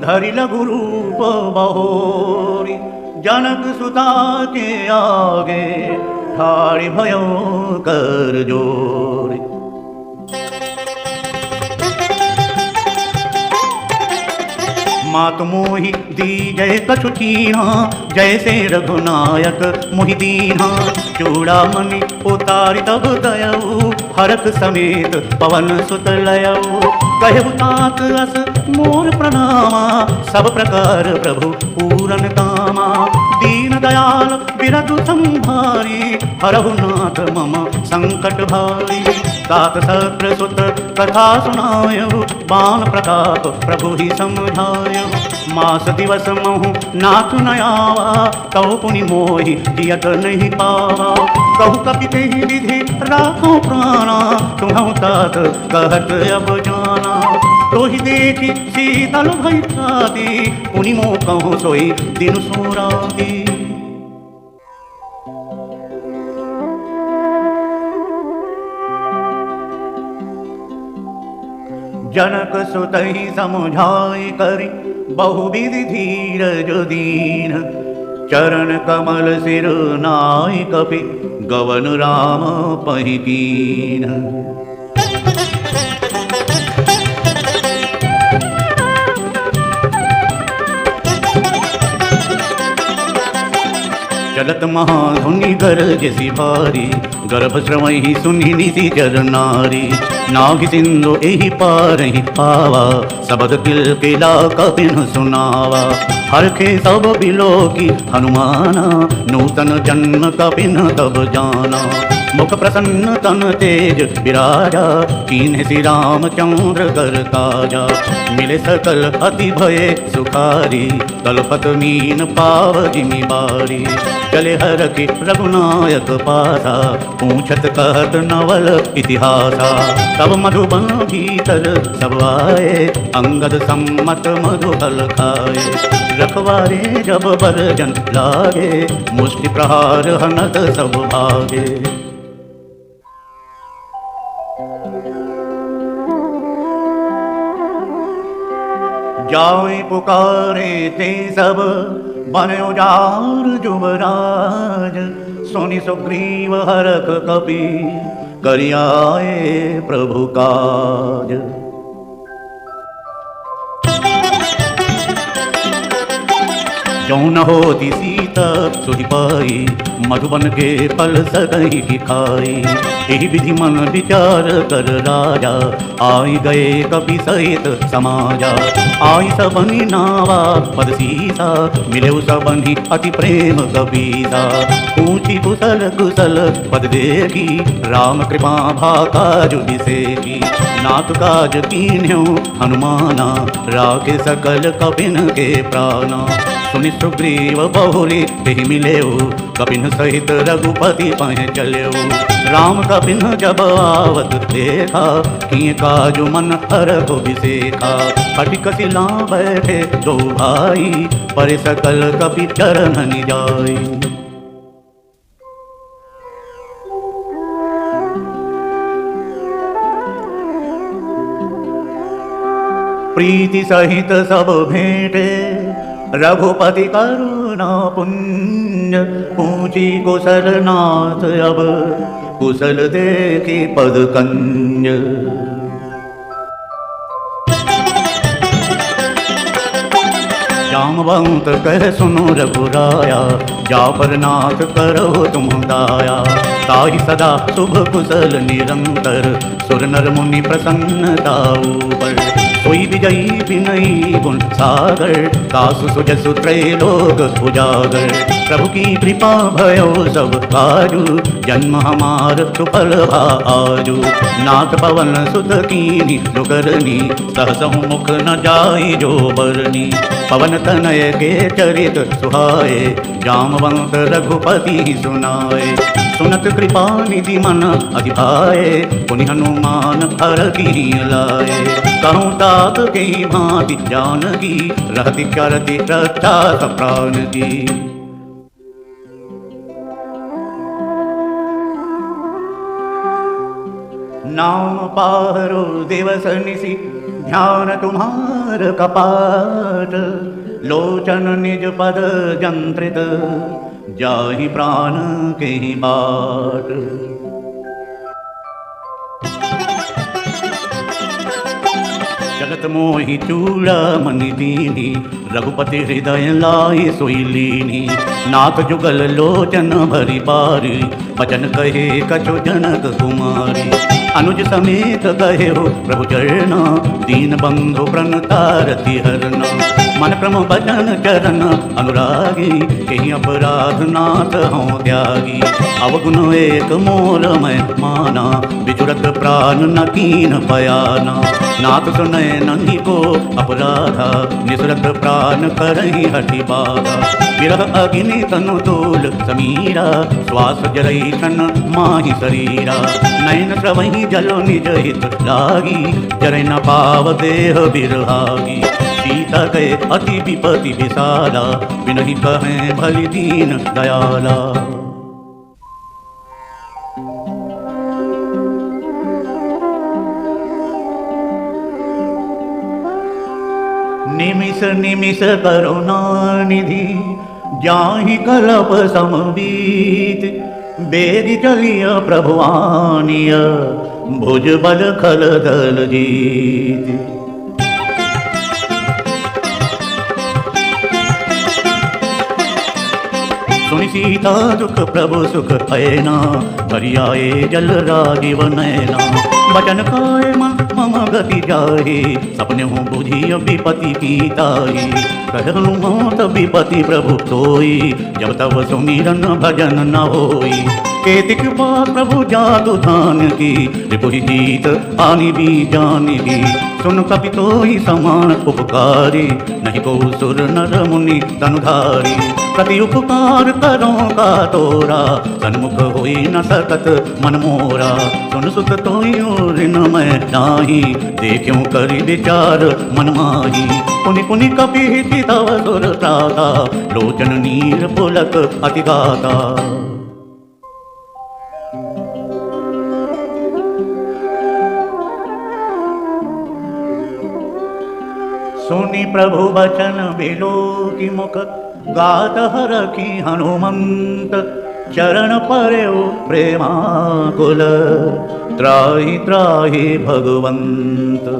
धरि लघु रूप बहोरी। जनक सुता के आगे, ठाड़ भयो कर जोरी। मात मोहि दी जय कछु कीन्हा, जैसे रघुनायक मोहि दीन्हा। चूड़ामणि उतारि तब गयऊ, हरक समेत पवन सुत लयऊ। कहु तात अस मोर प्रणामा, सब प्रकार प्रभु पूरन कामा। दीन दयाल बिरधु संभारी, हरहु नाथ मम संकट भारी। तात सत्र सुत कथा सुनायऊ, बाण प्रताप प्रभु ही समझायऊ। मास दिवस महु नाथ न आवा, तौ पुनि मोहि जियत नहीं पावा। कहु कपि तेहि विधि राखो प्राणा, तुम्हु तात कहत अब जाना। तोहि देखि शीतल भई छाती, पुनि मोह कहूँ सोई दिन सोराती। जनक सुतहि समझाई करि, बहुविधि धीरज दीन। चरण कमल सिर नाई कपि, गवन राम पहि कीन। चलत महाधुनि गरजसि भारी, गर्भ श्रवहि सुनि निशिचर नारी। नाभि सिंधु एहि पारहि पावा, सबद किलकिला कपिन सुनावा। हरखे सब बिलोकी हनुमाना, नूतन जन्म कपिन तब जाना। मुख प्रसन्न तन तेज विराजा, कीन्ह श्री रामचंद्र कर काजा। मिले सकल अति भय सुखारी, तलपत मीन पाव जिमि बारी। चले हरखि रघुनायक पासा, पूछत कहत नवल इतिहासा। तब मधुबन भीतर सब आए, अंगद सम्मत मधुफल खाए। रखवारे जब बरजन लागे, मुष्टि प्रहार हनत सब भागे। जाय पुकारे ते सब, बन उजाड़ जुबराज। सुनि सुग्रीव हरख कपि, करि आए प्रभु काज। जो न होती सीता सुधि पाई, मधुबन के फल सकहि की खाई। यही विधि मन विचार कर राजा, आई गए कपि सहित समाजा। आई सबनि नावा पद सीसा, मिले सबनि अति प्रेम कबीसा। पूछी कुशल कुशल पद देखी, राम कृपा भा काज विसेखी। नाथ काज कीन्ह्यो हनुमाना, राखे सकल कपिन के प्राणा। सुनि सुग्रीव बहुरी तेहि मिलेऊ, कपिन सहित रघुपति पह चलेऊ। राम कपिन जब आवत देखा, किए काजु मन हरख बिसेखा। फटिक सिला बैठे दो भाई, पर सकल कपि चरण निजाई। प्रीति सहित सब भेंटे, रघुपति करुणा पुण्य। पूछी कुशल नाथ अब, कुशल देखी पद कन्य। जामवंत कह सुनो रघुराया, जापर नाथ करो तुम दाया। ताहि सदा शुभ कुशल निरंतर, सुर नर मुनि प्रसन्नता ऊपर। सोई विजयी विनयी गुण सागर, कासु सुजसु त्रैलोक उजागर। प्रभु की कृपा भयो सब काजू, जन्म हमार सुफल भा आजू। नाथ पवन सुत कीनी दुकरनी, सहसहु मुख न जाई जो बरनी। पवन तनय के चरित सुहाए, जामवंत रघुपति सुनाए। सुनत कृपा निधि मन अति भाए, पुनि हनुमान हर की लाए। कहूँ तात के भांति जानकी, रहति करति रक्षा सब प्राण की। नाम पारो दिवस निशि, ध्यान तुम्हार कपाट। लोचन निज पद जंत्रित, जाहि प्राण के बाट। जगत मोहि चूड़ामणि दीनी, रघुपति हृदय लाई सोई लीनी। नाथ जुगल लोचन भरी बारी, बचन कहे कछु जनक कुमारी। अनुज समेत गए हो प्रभु चरना, दीन बंधु प्रणतारति हरना। मन क्रम बचन चरण अनुरागी, कहीं अपराध नाथ हों त्यागी। अवगुण एक मोर मैं माना, बिचुरत प्राण न कीन पयाना। नाथ सुनय नन्ही को अपराधा, निसरत प्राण करहि हठि बाधा। विरह अग्नि तनु तोल समीरा, श्वास जरई तन माहि शरीरा। नयन स्रवहि जलो निज हित लागी, जरै न पाव देह बिरहागी। सीता गए अति विपति विशाला, बिनहि कहें भलि दीन दयाला। निमिष निमिष करुणा निधि, जाहि कलप समबीत। बेदि चलिय प्रभु आनिय, भुज बल खल दल जीत। सुनि सीता दुख प्रभु सुख पैना, हरियाए जल राजीव नैना। बचन काय मन मम गति जाहि, सपने हूँ बुझी विपति की ताई। कहलूँ मौत विपति प्रभु सोई, जब तब सुमिरन भजन न होई। केतिक बात प्रभु जातु धान की, रिपुहि जीत आनि भी जान की। सुन कपि तोहि समान उपकारी, नहीं को सुर नर मुनि तनुधारी। प्रति उपकार करो का तोरा, सन्मुख होई न सकत मन मोरा। सुन सुत तोहि ऋण मैं नाही, देखूं करि विचार मन माही। पुनि पुनि कपि हिति तव सुर त्राता, लोचन नीर पुलक अति गाता। सुनि प्रभु बचन बिलोकि मुख, गात हरखि हनुमंत। चरण पर्यो प्रेमाकुल, त्राहि त्राहि भगवंत।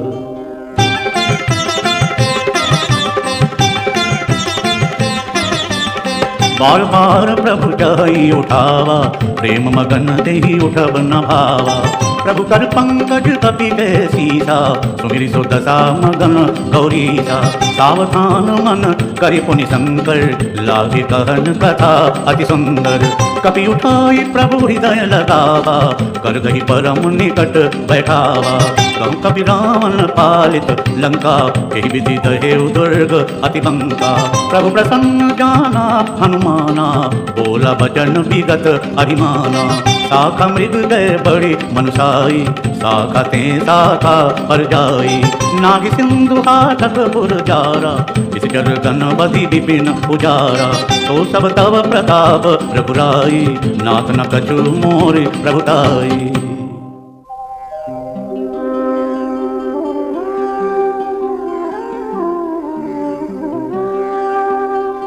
बार बार प्रभु जाई उठावा, प्रेम मगन देहि उठब न भावा। प्रभु कर पंकज कपि के सीसा, सुमिरि सो दशा मगन गौरीसा। सावधान मन करि पुनि शंकर, लागे कहन कथा अति सुंदर। कपि उठाई प्रभु हृदय लगावा, कर गही परम निकट बैठावा। कहूँ कपि रावण पालित लंका, कही विधि दहेउ दुर्ग अति बंका। प्रभु प्रसन्न जाना हनुमाना, बोला वचन विगत अभिमाना। शाखा मृग गए बड़ी मनुषाई, शाखा ते शाखा पर जाई। नाग सिंधु हाथक पुर जारा, इस जर गण बधि विपिन उजारा। तो सब तव प्रताप रघुराई, नाथ न कछु मोर प्रभुताई।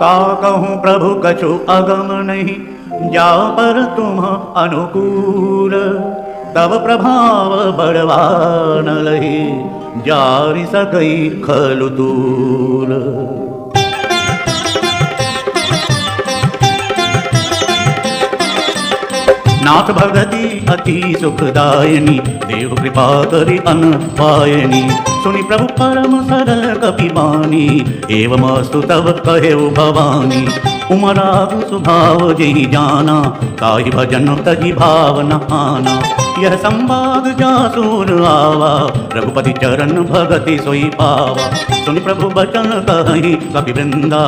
का कहूँ प्रभु कछु अगम नहीं, जा पर तुम अनुकूल। तब प्रभाव बड़वा न लही, जारि सकई खलु दूर। नाथ भगति अति सुखदायिनी, देव कृपा करि अन पायनी। सुनि प्रभु परम सरल कपि बानी, एवमस्तु तब कहेउ भवानी। उमराग स्वभाव जेहि जाना, ताहि भजन तजि भाव न आना। यह संवाद जासुर आवा, रघुपति चरण भगति सोई पावा। सुनि प्रभु बचन कहि कपि वृंदा,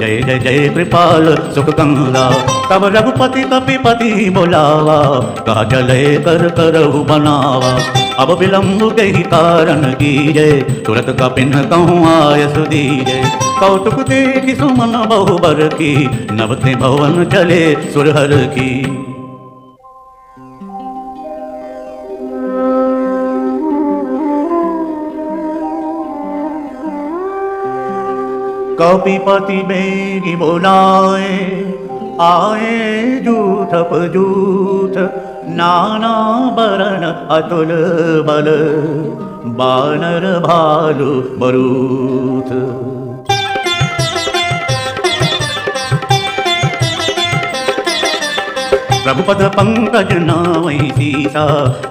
जय जय जय कृपाल सुख कंदा। तब रघुपति कपिपति बोलावा, कहा चले कर करहु बनावा। अब विलम्ब कही कारण कीजय, तुरत कपिन कहूँ आय सुदीजय। कौतुक देखि सुमन बहुबर की, नवते भवन चले सुरहर की। कपिपति बेगी बोलाए, आए जूथ पजूथ। नाना बरन अतुल बल, बानर भालु बरूथ। प्रभुपद पंकज नावै सीसा,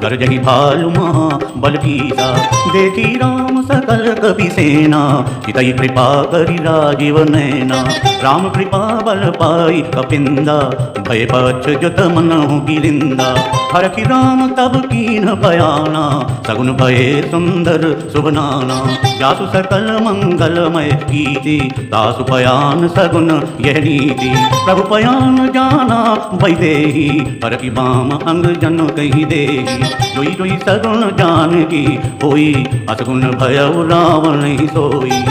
गरजहि भालु महा बल कीसा। देखी राम सकल कपि सेना, हितै कृपा करि राजीव नैना। राम कृपा बल पाई कपिंदा, भय पक्ष जुत मनहु गिलिंदा। हरखि राम तब कीन बयाना, सगुन भये सुंदर शुभनाना। जासु सकल मंगलमय कीति, तासु पयान सगुन यह नीति। प्रभु पयान जाना वैदेही, हरखि बाम अंग जन कहि देहि। जोई जोई सगुन जानकी होई, असगुन भयउ रावण नहीं सोई।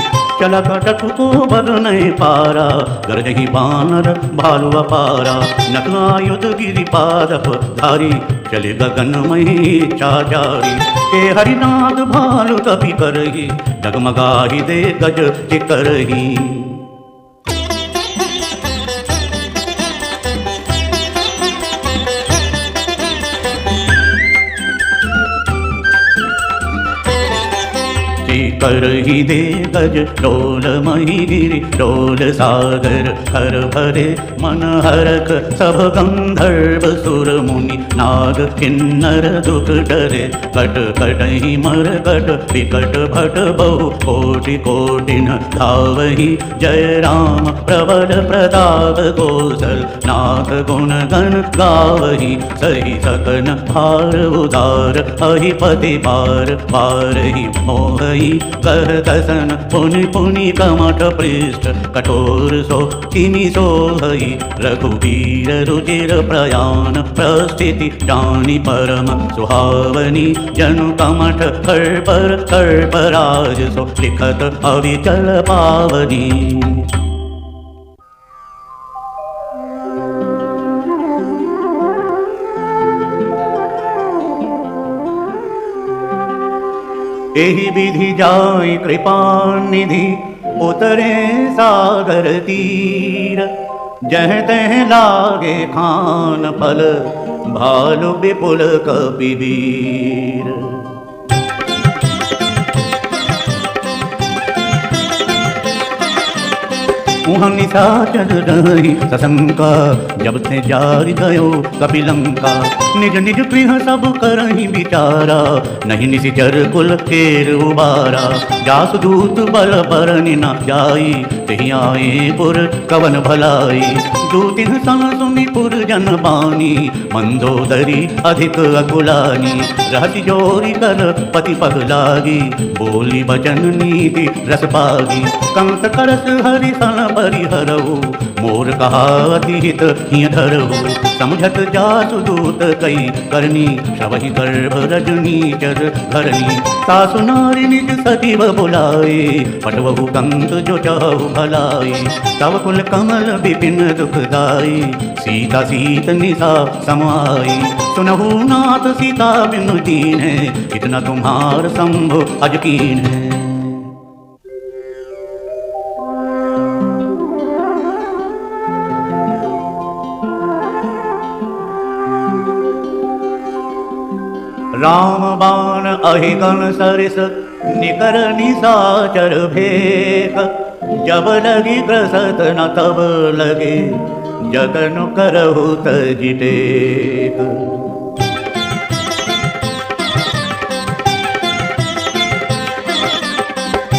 चला कटक को बर नहीं पारा, गरजहि बानर भालु अपारा। नख आयुध गिरि पादप धारी, चले गगन मही चाचारी। के हरिनाथ भालु कपि करही, डगमगाहि दे गज चिकरही। करही दे गज डोल मही गिरि डोल सागर। हर भरे मन हरक सब गंधर्व सुर मुनि, नाग किन्नर दुख डरे। कट कटहि मर कट विकट भट बहु कोटि कोटिन धावहि। जय राम प्रबल प्रताप कौशल, नाथ गुण गण गावहि। सही सकन भार उदार, अहिपति बार बारहि मोहहि। कर दसन पुनि पुनि कमठ पृष्ठ, कठोर सो किमि सोहई। रघुवीर रुचिर प्रयाण, प्रस्थिति जानि परम सुहावनी। जनु कमठ कर राज सो, लिखत अविचल पावनी। एहि विधि जाय कृपा निधि, उतरे सागर तीर। जह तह लागे खान फल, भालु विपुल कपि वीर। उहाँ निशाचर रही सशंका, जब से जारि गयो कपिलंका। निज निज गृह सब करहि विचारा, नहीं निशिचर कुल केर उबारा। जासु दूत बल बरनि न जाई, तेहि आए पुर कवन भलाई। दूतिन सन सुनि पुर जन बानी, मंदोदरी अधिक अकुलानी। रहति जोरी कर पति पग लागी, बोली बचन नीति रस पागी। कंस करस हरि सन परिहरहु, मोर कहा अति हित हिय धरहु। समझत जासु दूत कई करनी, श्रवहि गर्भ रजनी चर घरनी। सासु नारी निज सचिव बुलाए, पटवहु कंस जो चाहु भलाई। तव कुल कमल विपिन दुखदाई, सीता सीत निशा समाई। सुनहु नाथ सीता बिनु दीन्हे, इतना तुम्हार शंभु अज कीन्हे। राम बाण अहिगण सरिस, निकर निशाचर भेक। जब लगी ग्रसत न तब लगे, जतन करहु तजि टेक।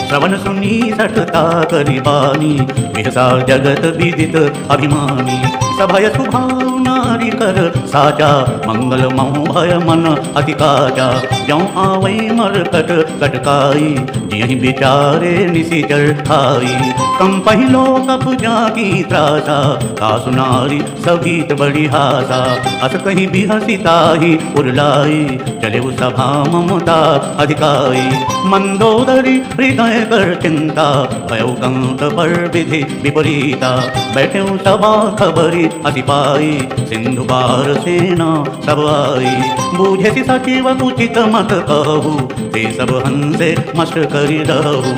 श्रवण सुनी सठता करि बानी, बिहसा जगत विदित अभिमानी। सभय सुभाव नारी कर साजा, मंगल मऊ भय मन अति काजा। जौ आवई मरकट कटकाई, जिहि विचारे निशिचर ठाई। कम पहिलो कप जाकी त्रासा, कासु नारी सभीत बड़ी हासा। अस कहीं बिहसिताही उरलाई, चले सभा ममता अधिकाई। मंदोदरी हृदय कर चिंता, भयो कंत पर विधि विपरीता। बैठे सभा खबरी अति पाई, सिंधु पार सेना सब आई। बूझे सचिव उचित मत कहू, ते सब हंसे मस्त करि रहू।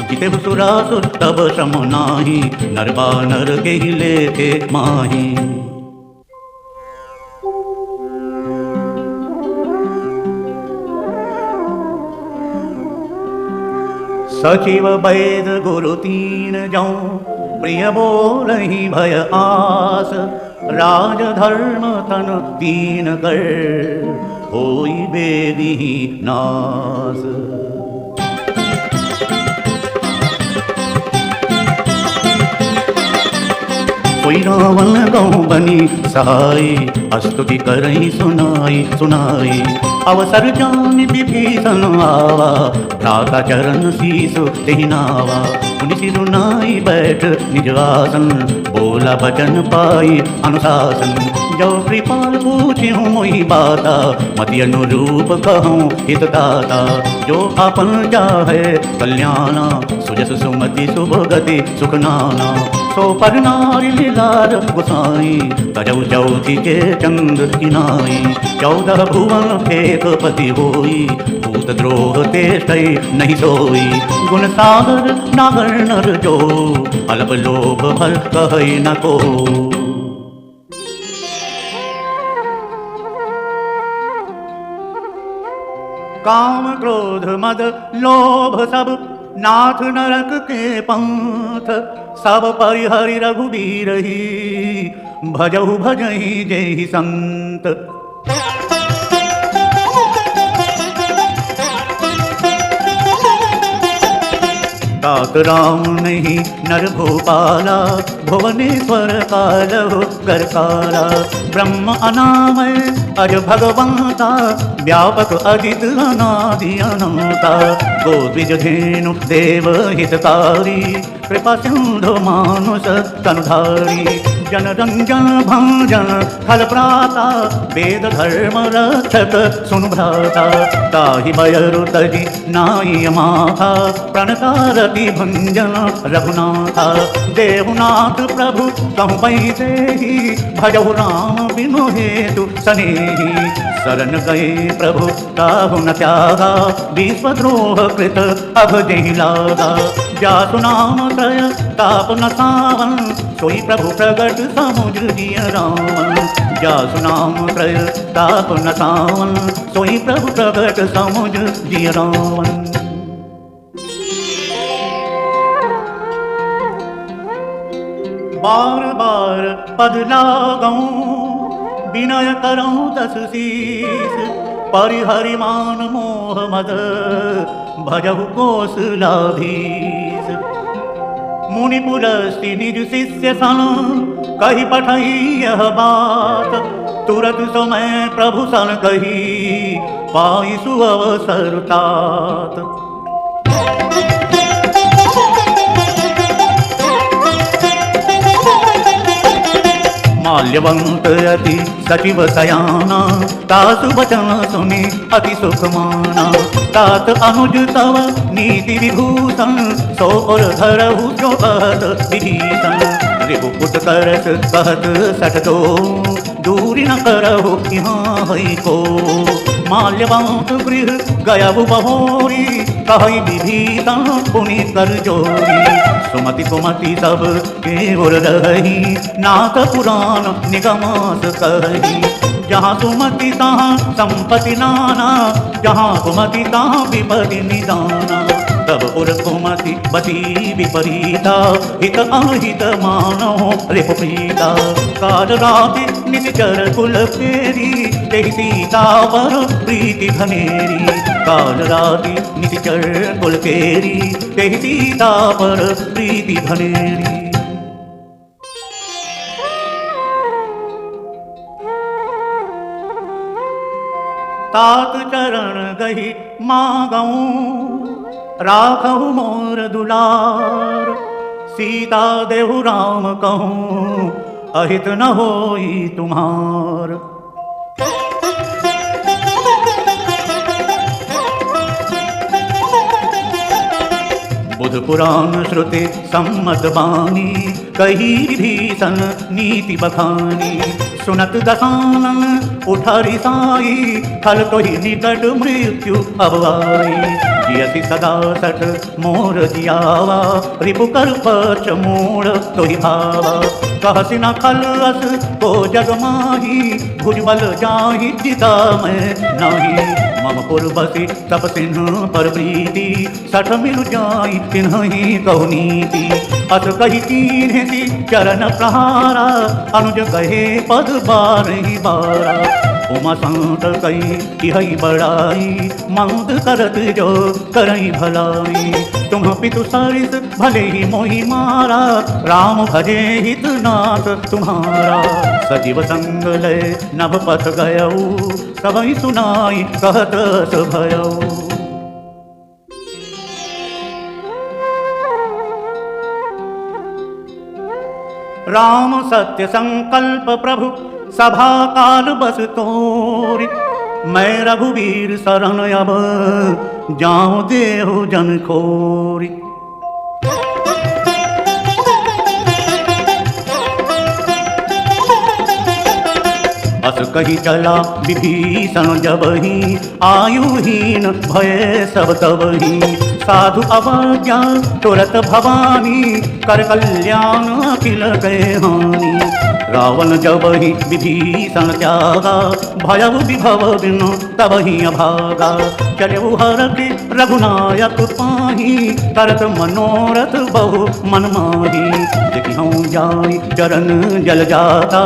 जिते सुरासुर तब श्रम नाही, नर बानर के ही लेके माही। सचिव वैद गुरु तीन जौ, प्रिय बोलहि भय आस। राज धर्म तन तीन कर, होई बेदी नास। कोई रावण गौ बनी सहाय, स्तुति करई सुनाई सुनाई। अवसर जान विभीषण आवा, भ्राता चरण शीसु तेहि नावा। मुनि सिरुनाई बैठ निज आसन, बोला वचन पाई अनुशासन। जो कृपाल पूछ्यूं मोहि बाता, मति अनुरूप कहूँ हित दाता। जो आपन चाहे कल्याणा, सुजस सुमति शुभ गति सुख नाना। सो पर नारी लीलार गोसाई, तजौ चौथी के चंद किनाई। 14 भुवन फेक पति होई, भूत द्रोह तेष्टै नहीं सोई। गुण सागर नागर नर जो, अल्प लोभ भल कहै न को। काम क्रोध मद लोभ सब, नाथ नरक के पंथ। सब परिहरि रघुबीर ही, भजहु भजहि जेहि संत। तात राम नहीं नर भूपाला, भुवनेश्वर कालहु कर काला। ब्रह्म अनामय अज भगवंता, व्यापक अजित अनादि अनंता। गोद्विज धेनु देव हितकारी, कृपा सिंधु मानुष तनुधारी। जन रंजन भंजन खल प्राता, वेद धर्म रक्षक सुनु भ्राता। ताहि बयरु तजि नाई माथा, प्रणतारति भंजन रघुनाथा। देहुनाथ प्रभु कहु पैसेहि, भजहु राम बिनु हेतु सनेहि। शरण गए प्रभु ताहु न त्यागा, विश्वद्रोह कृत अब जेहि लागा। जासु नाम त्रय ताप न सावन, सोई प्रभु प्रगट समुद्र जिय रावण। जासु नाम त्रय ताप न सावन, सोई प्रभु प्रगट समुद्र जिय रावण। बार बार पद लागऊं, विनय करऊं 10 शीस। परिहरि मान मोह मद, भजहु कौशलाधीश। मुनि पुलस्ति निज शिष्य सन, कही पठई यह बात। तुरत समय प्रभु सन कही, पाई सुअवसर तात। माल्यवंत अति सचिव सयाना, तासु वचन सुनि अति सुख माना। तात अनुज तव नीति विभूषण, सो पुर धरहु जो कहत विभीषण। रिपुपुट करस कहत सठ दो, दूरी न करहु यहाँ हई को। माल्यवंत गृह गयहु बहोरी, कहई विभीषण पुनि कर जोरी। सुमति कुमति सब के उर रही, नाथ पुराण निगमास कही। जहाँ सुमति तहाँ संपत्ति नाना, जहाँ कुमति तहाँ विपत्ति निदाना। तब उर कुमति बसी विपरीता हित अहित मानो रिपु प्रीता काल राति निश्चर कुल फेरी तेहि सीता पर प्रीति धनेरी काल राति निश्चर कुल फेरी तेहि सीता पर प्रीति धनेरी। तात चरण गही मागऊं राखहु मोर दुलार सीता देहु राम कहूँ अहित न होई तुम्हार। बुध पुराण श्रुति सम्मत बानी कही विभीषण नीति बखानी सुनत दसानन उठरी साई खल तोहि निकट मृत्यु अब आई जियसि सदा सठ मोर जियावा रिपु कर पच मूढ़ तोहि भावा कहसि न खल अस को जग माही भुजबल जाहि जिता मैं नाही मम पुर बसी तप सिंह पर प्रीति सठ मिल जाई तिन्हि कहु नीति अस कही कीन्हि चरण प्रहारा अनुज कहे पद बारहि बारा उमा संत कई इहई बड़ाई मंद करत जो करई भलाई तुम पितु सरिस भले ही मोहि मारा राम भजे हित नाथ तुम्हारा सजीव संग लय नभ पथ गयऊ सबई सुनाई कहत भयऊ। राम सत्य संकल्प प्रभु सभा काल बस तोरि मैं रघुवीर शरण अब जाऊं देहु जन खोरी। अस कही चला विभीषण जबहि आयुहीन भय सब तबहि साधु अवज्ञा तुरत भवानी कर कल्याण अखिल गए हानि रावण जबहि विभीषण त्यागा भयउ विभव बिनु तबहि अभागा चलऊ हरति रघुनायक पाही करत मनोरथ बहु मन माही देखिहु जाई चरण जल जाता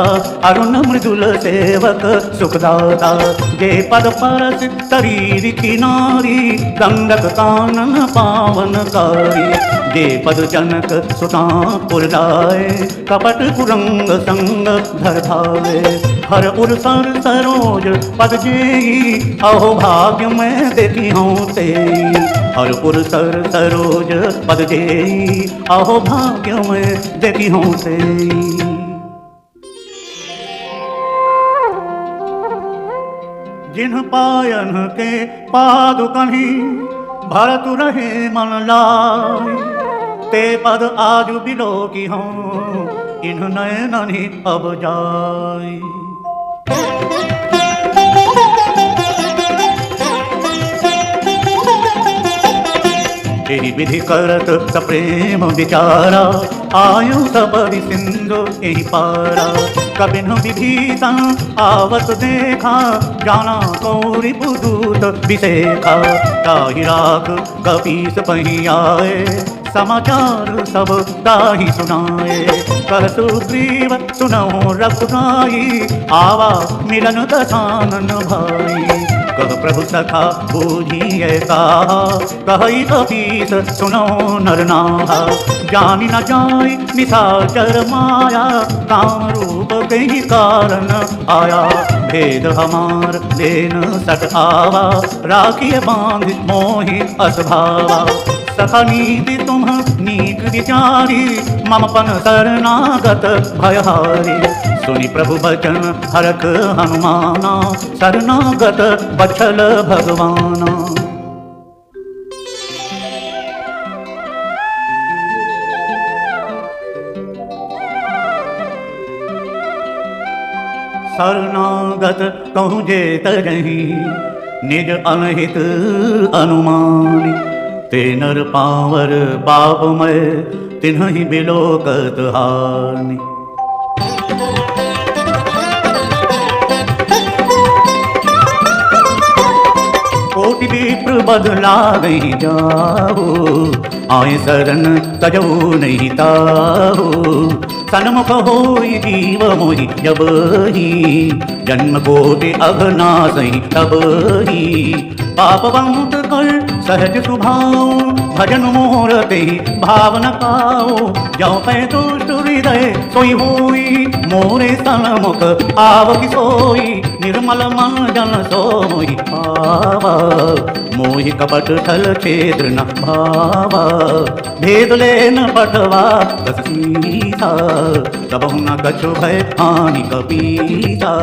अरुण मृदुल सेवक सुखदाता जे पद परस तरीर किनारी गंगक कानन पावन कारी जे पद जनक सुता पुरदाय कपट कुरंग संग धर धावे हर उर सर सरोज पद जेई अहो भाग्य मैं देखी हूँ तेई हर उर सर सरोज पद जेई अहो भाग्य मैं देखी हूँ तेई। जिन पायन के पादुकहि भरतु रहे मन लाई ते पद आज बिलो की हूँ इन नयननि अब जाई। तेरी विधि करत सप्रेम विचारा आयु सबरि सिंधु एहि पारा कबिन विभीषण आवत देखा जाना कौरि पुदूत विशेखा ताहि राख कपीस पहि आए समाचार सब ताहि सुनाए कह सुग्रीव सुनौ रघुनाई आवा मिलन दसानन भाई कह प्रभु सखा बूझिए कहा कहि कपीस सुनो नरनाहा जानि न जाय निशाचर माया काम रूप के कारण आया भेद हमार लेन सट आवा राखिए बांध मोहि असभावा सखा नीति तुम नीक विचारी ममपन शरणागत भयहारी सुनि प्रभु वचन हरख हनुमाना शरणागत बछल भगवाना। शरणागत कहूँ जे तरही निज अनहित अनुमानी ते नर पावर पापमय तिन्हि बिलोकत हानि। कोटि विप्र बदला नहीं जाओ, आए शरण तजो नहीं ताओ। सन्मुख होई जीव मोहि जब ही, जन्म कोटि अघना सही तब ही। पापवंत कर सहज सुभाओ, भजन मोर ते भावना काओ। जो पै दुष्ट हृदय सोई होई, मोरे सन्मुख आवकी सोई। निर्मल मन जन सोई पावा, मोहि कपट छल छेद्र न भावा। भेद ले न पटवा कस सीसा, तबहु न कछु भय हानि कपीसा।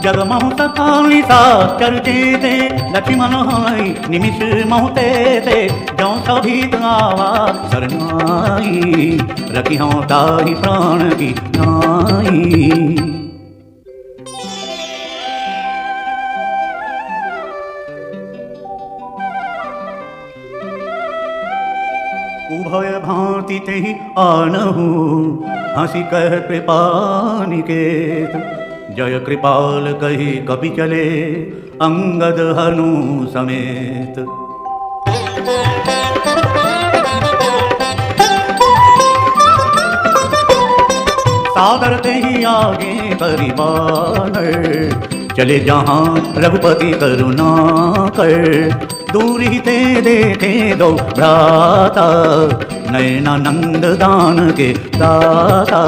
जग महु सकालिसा चरते ते, लक्ष्मण हाय निमिष महु ते। जो सभीत आवा शरणाई, रखी हूँ ताहि प्राण की नाई। उभय भांति तेहि आनहु, हंसी कह कृपा निकेत। जय कृपाल कही कपि चले, अंगद हनु समेत। सादर तेहि आगे परिवार, चले जहाँ रघुपति करुणा कर। दूर ही ते देखे दो भ्राता, नयनानंद दान के दाता।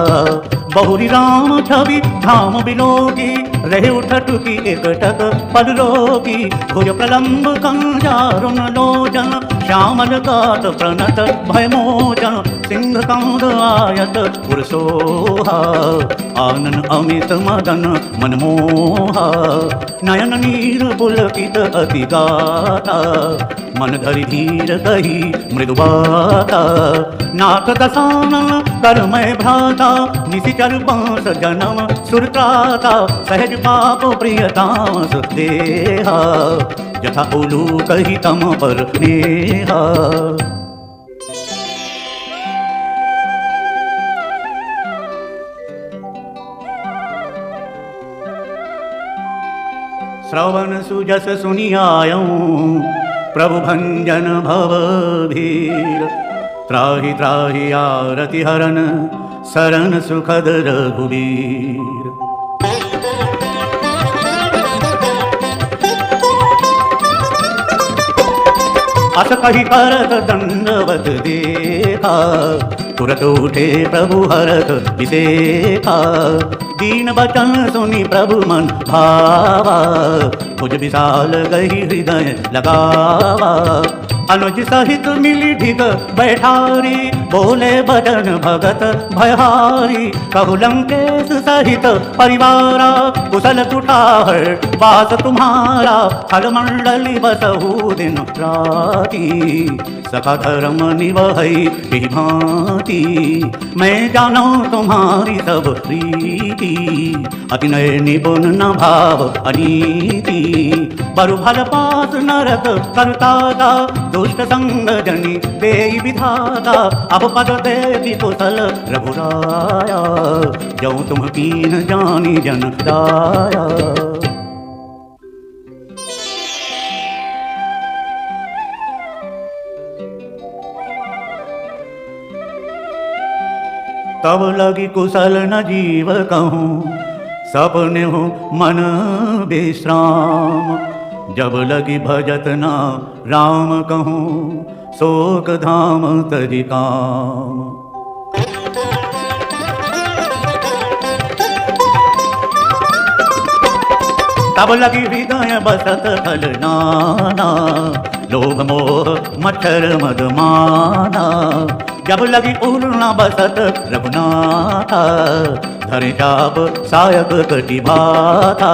बहुरी राम छवि धाम बिलोकी, रहे उठट की एकटक पद रोकी। भुज प्रलंब कंजारुन लोचन, श्यामल कात प्रणत भय मोचन। सिंह कांद आयत पुरसोहा, आनन अमित मदन मनमोहा। नयन नीर पुलकित अति गाता, मन धरि धीर कही मृदु बाता। नाथ दसानन करमय भ्राता, निशिचर बांस जन्म सुरत्राता। सहज पाप प्रियतांस देहा, जथा उलू कही तम पर नेहा। श्रवण सुजस सुनि आयऊं, प्रभु भंजन भव भीर। त्राहि त्राहि आरति हरन, शरण सुखद रघुबीर। अस कही करत दंडवत देखा, तुरत उठे प्रभु हरत विसेखा। दीन बचन सुनि प्रभु मन भावा, भुज विशाल गही हृदय लगावा। अनुज सहित मिली ढिग बैठारी, बोले बदन भगत भयहारी। कहु लंकेश सहित परिवारा, कुशल कुठार वास तुम्हारा। थल मंडली बसहु दिन राती, सखा धर्म निवहई एहि भांति। मैं जानो तुम्हारी सब प्रीति, अति नय निपुण न भाव अनीति। बरु भल पास नरक करतागा, दुष्ट संग जनि देई विधाता। अब पद देति कुशल रघुराया, जो तुम कीन जानी जन दाया। तब लगी कुशल न जीव कहूँ, सपने हो मन विश्राम। जब लगी भजत ना राम कहूँ, शोक धाम तजि काम। तब लगी हृदय बसत खल नाना, लोभ मोह मच्छर मद माना। जब लगी उड़ना बसत रघुनाथा, धरे चाप सायक कटि भाथा।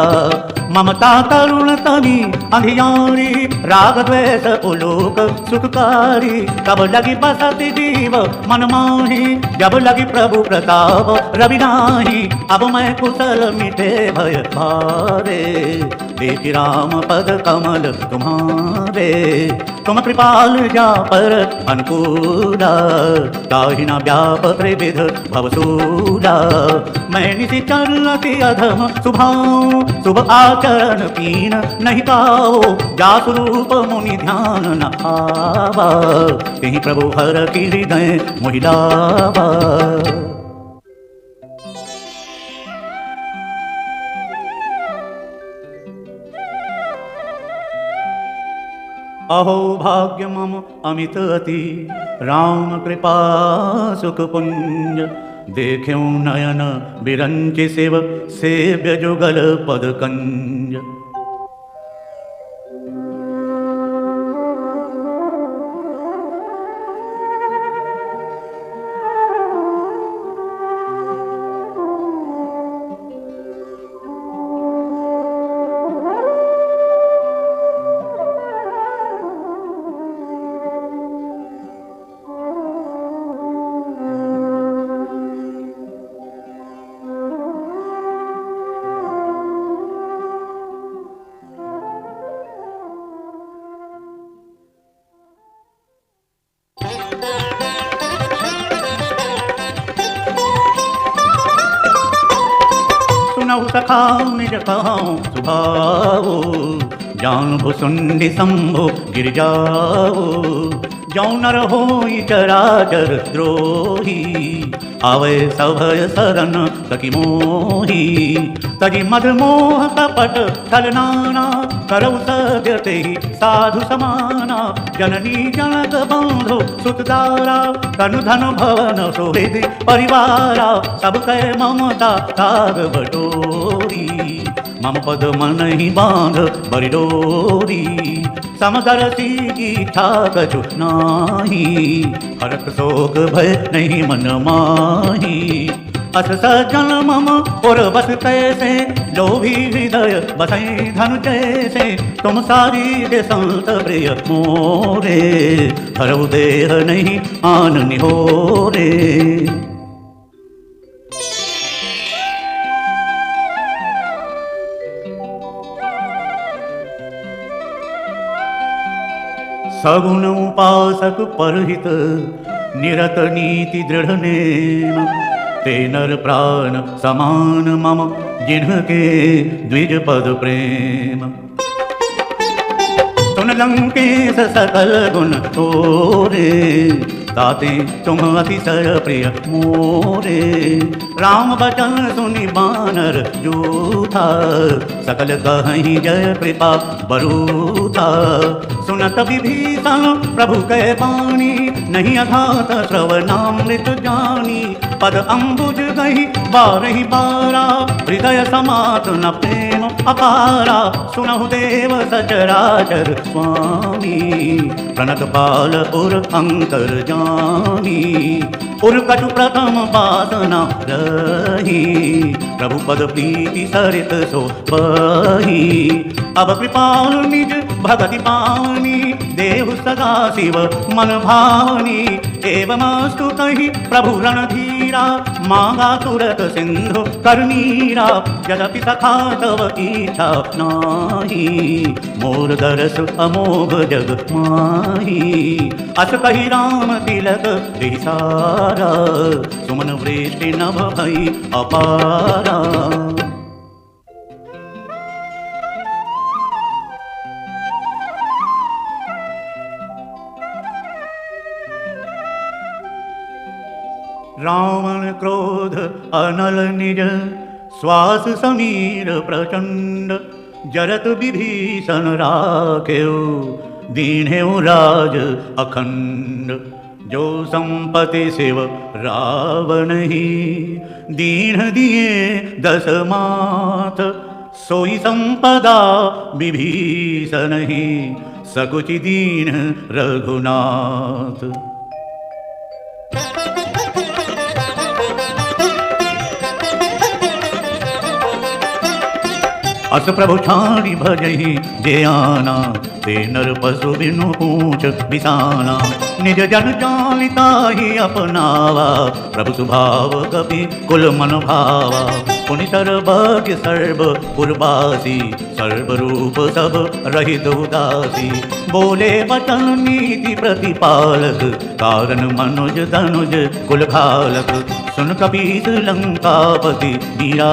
ममता करुण तनि अंधियारी, राग द्वेष उलोक सुखकारी। तब लगी बसति जीव मन माही, जब लगी प्रभु प्रताप रवि नाही। अब मैं कुशल मिटे भय भारे, देखि राम पद कमल तुम्हारे। तुम कृपाल जा पर अनुकूला, ताहि न व्याप त्रिविध भवसूला। मैं निशिचर अति अधम सुभाओ, शुभ आचरण पीन नहीं पाओ, जासु रूप मुनि ध्यान न आवा, तेहि प्रभु हर की हृदय मोहि लावा। अहो भाग्य मम अमित अति, राम कृपा सुख पुंज, देख्यौ नयन बिरंचि शिव, सेव्य जुगल पद कंज। सुनहु सखा निज कहूँ सुभाओ, जान भुसुंडी शंभु गिर जाओ, जौ नर होई चराचर द्रोही, आवे सभय शरण सखी मोही। तजी मद मोह कपट छलनाना, करऊ सत्य तेहि साधु समाना, जननी जनक बंधु सुतदारा, तनु धन भवन सुहृद परिवारा, सब कह ममता ताग बटोरी, मम पद मन ही बांध बरि डोरी। समदर्शी की इच्छा कछु नाही, हरक शोक भय नहीं मन माही। अस सज्जन मम और बस कैसे, लोभी हृदय बसई धन जैसे, तुम सारी दे संत प्रिय मोरे, हरऊ देह नहीं आन निहोरे। सगुण उपासक परहित, निरत नीति दृढ़ नेम, ते नर प्राण समान मम, जिन्हके द्विज पद प्रेम। सुन लंकेश सकल गुण तोरे, ताते तुम अतिशय प्रिय मोरे। राम बचन सुनि बानर जूथा, सकल कहीं जय कृपा बरूथा। सुनत विभीषण प्रभु कै बाणी, नहीं अघात श्रवणामृत जानी। पद अम्बुज गही बारहि बारा, हृदय समात न प्रेम अपारा। सुनहु देव सचराचर स्वामी, प्रणत पाल उर अंतर जानी। उर कटु प्रथम वासना रही, प्रभु पद प्रीति सरित सो बही। अब कृपाल निज भगति पावनी, देव सदा शिव मन भावनी। एवमस्तु कहि प्रभु रणधीरा, मांगा तुरत सिंधु करनीरा। यद्यपि सखा तव इच्छा नाही, मोर दरस अमोघ जग माही। अस कहि राम तिलक दिसारा, सुमन वृष्टि नभ भई अपारा। रावण क्रोध अनल निज, श्वास समीर प्रचंड। जरत विभीषण राखेउ, दीन्हेउ राज अखंड। जो संपत्ति शिव रावण ही, दीन दिए दस मात। सोई संपदा विभीषण ही, सकुचि दीन रघुनाथ। अस प्रभु छाड़ी भजहि जे आना, ते नर पशु बिनु पूछ बिसाना। निज जन जानिता ही अपनावा, प्रभु स्वभाव कपि कुल मन भावा। पुनि सर्वज्ञ सर्व पुरवासी, सर्व रूप सब रहित उदासी। बोले वचन नीति प्रतिपालक, कारण मनुज धनुज कुल घालक। सुन कपीस लंकापति मीरा,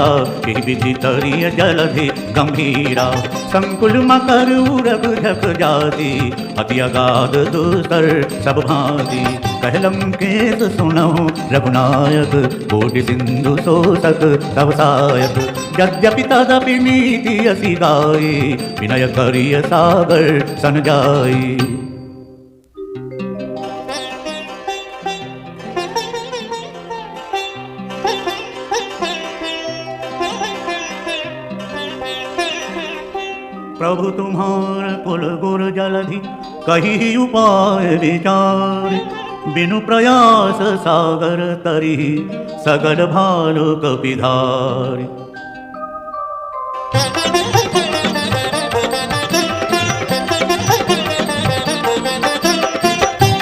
यही विधि तरिय जलधि गंभीरा। संकुल मकर उरग झक जाति, अति अगाध दुस्तर सब भांति। कह लंकेश सुनहु रघुनायक, कोटि सिंधु शोषक तव सायक। यद्यपि तदपि नीति असी गाई, विनय करिय सागर सन जाई। प्रभु तुम्हार कुल गुर जलधि, कही उपाय विचार। बिनु प्रयास सागर तरी, सगल भालु कपिधार।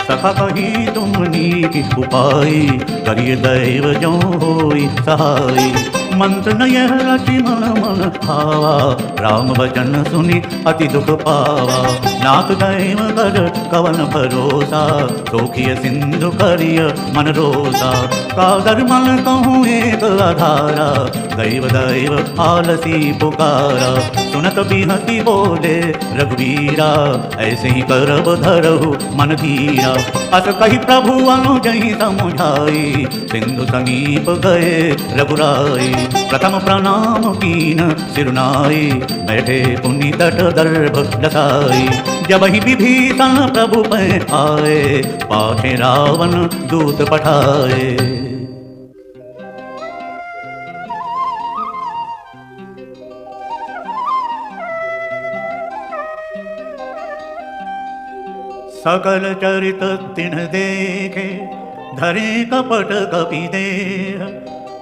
सखा कही तुम नीति उपाय, करिय दैव जो होई सहाय। मंत्र नय रचि मन मन भावा, राम वचन सुनि अति दुख पावा। नाथ दैव कर कवन भरोसा, सोखिय सिंधु करिय मन रोसा। कादर मन कहूँ एक आधारा, दैव दैव आलसी पुकारा। सुनत बिहसी बोले रघुवीरा, ऐसे ही करब धरहु मन धीरा। अस कही प्रभु अनुजहि समुझाई, सिंधु समीप गए रघुराई। प्रथम प्रणाम कीन सिरुनाई, बैठे पुनि तट दर्भ दसाई। जब ही विभीषण प्रभु पे आए, पाछे रावण दूत पठाए। सकल चरित तिन देखे, धरे कपट कपि देह।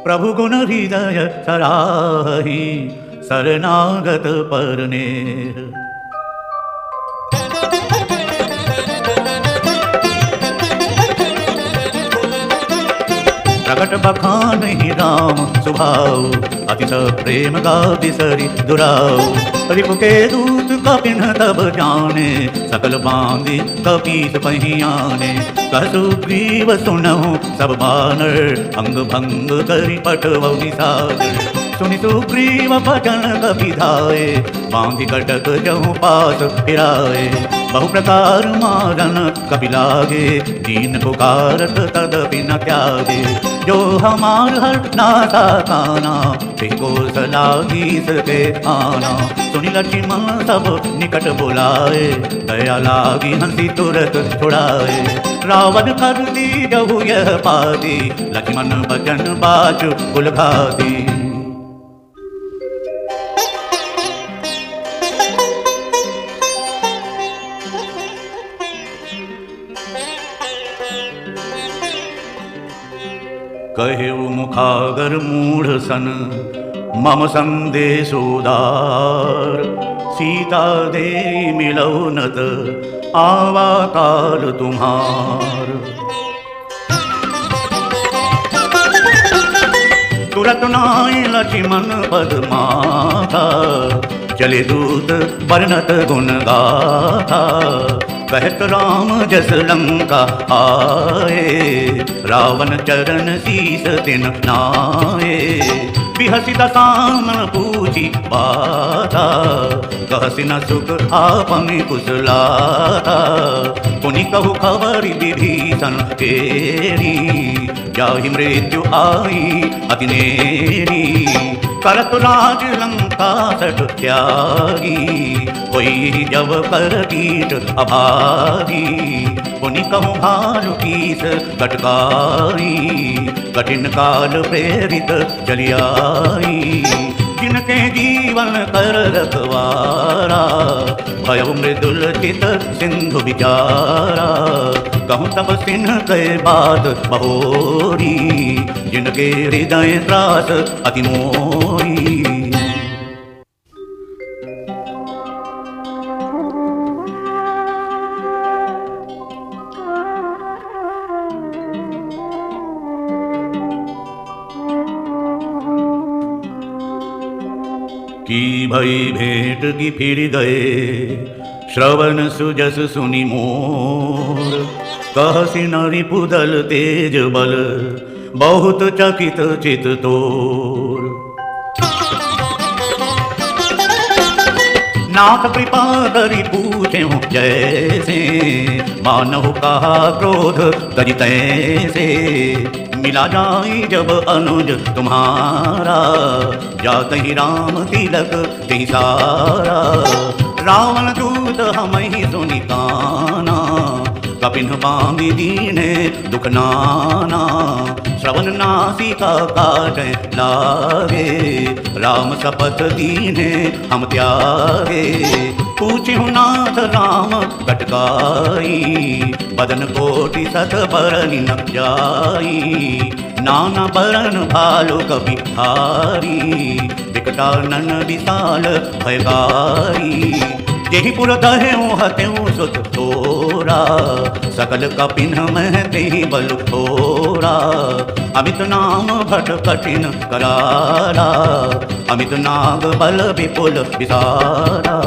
प्रभु गुण हृदय सराही, शरणागत पर नेह। प्रकट बखान ही राम सुभाऊ, अतिश प्रेम गा बिसरि दुराऊ। रिपु के दूत कपिन तब जाने, सकल बांधि कपीस पहियाने। कह सुग्रीव सुनहु सब बानर, अंग भंग करि पटवउ निसाचर। सुनि सुग्रीव भजन कपि धाये, बांधि कटक जहु पास फिराए। बहु प्रकार मारन कपि लागे, दीन पुकारत तदपि न त्यागे। जो हमार हर नासा काना, को सलागीस के आना। सुनि लक्ष्मण सब निकट बुलाए, दया लागी हंसी तुरत छुड़ाए। रावण कर दी जहु यह पाती, लक्ष्मण बचन बाचु कुल घाती। कहे मुखागर मूढ़ सन, मम संदेश उदार। सीता दे मिलौ नत, आवा काल तुम्हार। तुरत नाय लक्ष्मण पद माथा, चले दूत वर्णत गुण गाथा। कहत राम जस लंका आए, रावण चरण शीस तिन नाए। बिहसी दसामन पूछी बाता, कहसी न सुख आपन कुशलाता। पुनि कहु खबर विभीषण तेरी, जाहि मृत्यु आई अति नेरी। करत राज लंका सठ त्यागी, होई जब कर कीट अभागी। पुनि कहु भालु कीस कटकाई, कठिन काल प्रेरित चली आई। जिनके जीवन कर रखवारा, भयउ मृदुल चित सिंधु विचारा। कहूँ तब सिन्ह के बात बहोरी, जिनके हृदय त्रास अति मोरी। की भई भेंट की फिर गए, श्रवण सुजस सुनि मोर। कहसी न रिपुदल तेज बल, बहुत चकित चित तोर। नाथ कृपा करी पूछे जैसे, मानव कहा क्रोध तजी तैसे। मिला जाई जब अनुज तुम्हारा, जात ही राम तिलक ते सारा। रावण दूत हम ही सुनि काना, कपिन पामी दीने दुख नाना। श्रवण नासिका काटे लागे, राम शपथ दीने हम त्यागे। पूछ्यु नाथ राम कटकाई, बदन कोटि सत बरनि न जाई। नाना बरन भालु कपि हारी, विकटानन विशाल भयकारी। जेहि पुर दहेउ हतेउ सुत तोरा, सकल कपिन मह तेहि बल थोरा। अमित नाम भट कठिन करारा, अमित नाग बल विपुल विसारा।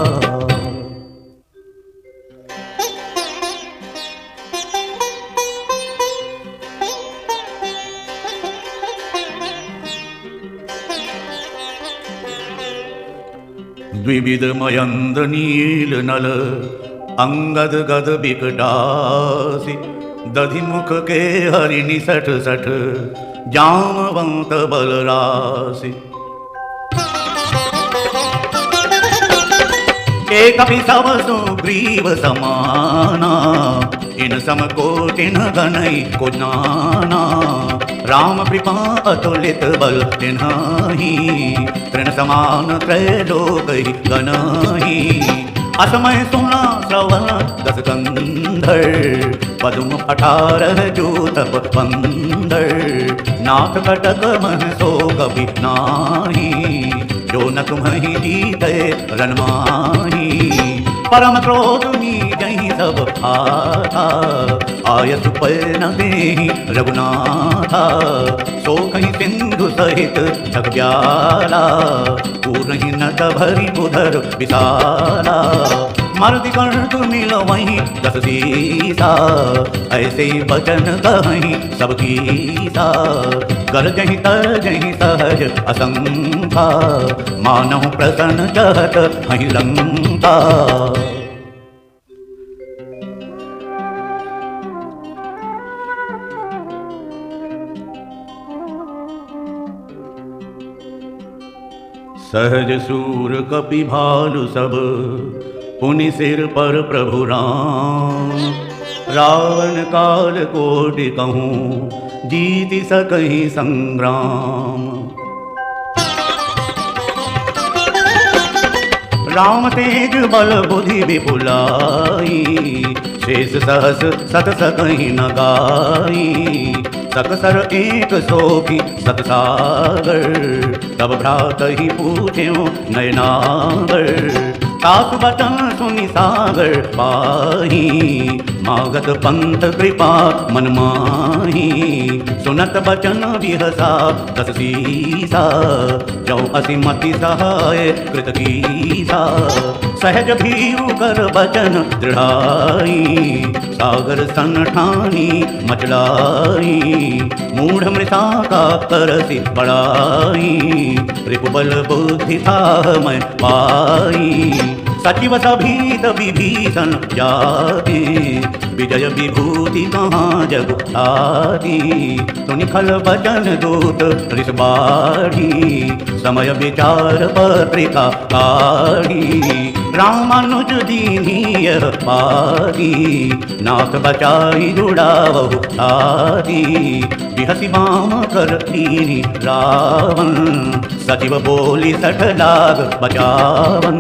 द्विविध मयंद्र नील नल, अंगद गद बिकटासी। दधिमुख के हरि निसठ सठ, जामवंत बलराशि। एक कपि सब सुग्रीव समाना, इन सम कोटिन गनई को नाना। राम कृपा अतुलित बल तिन्हाही, तृण समान त्रैलोक गनहि। असमय सुना श्रवण दस कंधर, पदुम 18 जूतप बंदर। नाथ कटक मह सो कपि नाही, जो न तुम्हि जीते रन माही। परम क्रोध नीजहि सब आता, आयसु पर न देहि रघुनाथा। सो कहि सिंधु सहित जगब्याला, पूरहि नट भरि उधर विशाला। मर्दि कंठ मिल वहीं 10 सीसा, ऐसे बचन कहीं सब कीसा। गरजहि तरजहि सहज असंखा, मानहु प्रसन्न चहत हहि लंका। सहज सूर कपि भालु सब, पुनि सिर पर प्रभु राम। रावण काल कोटि कहूँ, जीति सकहि संग्राम। राम तेज बल बुद्धि विपुलाई, शेष सहस सत सकहि न गाई। सकसर एक सोखी सत सागर, तब भ्रात ही पूछ्यो नयनागर। सासु बचन सुनि सागर पाही, मागत पंथ कृपा मन माही। सुनत बचन विहसा 10 सीसा, जौ असिमति सहाय कृत कीसा। सहज भीरु कर बचन दृढ़ाई, सागर सन ठानी मचलाई। मूढ़ मृषा का करसि बड़ाई, रिपुबल बुद्धि था मैं पाई। सचिव सभीत विभीषण जाति, विजय विभूति कहाँ जग आदि। सुनि खल बचन दूत ऋष बाढ़ी, समय विचार पत्रिका काढ़ी। रामानुज दीनीय पारी, नाथ बचाई जुड़ावहु आदि। बिहसी बाम कर दीनी रावण, सचिव बोली 60 लाख बचावन।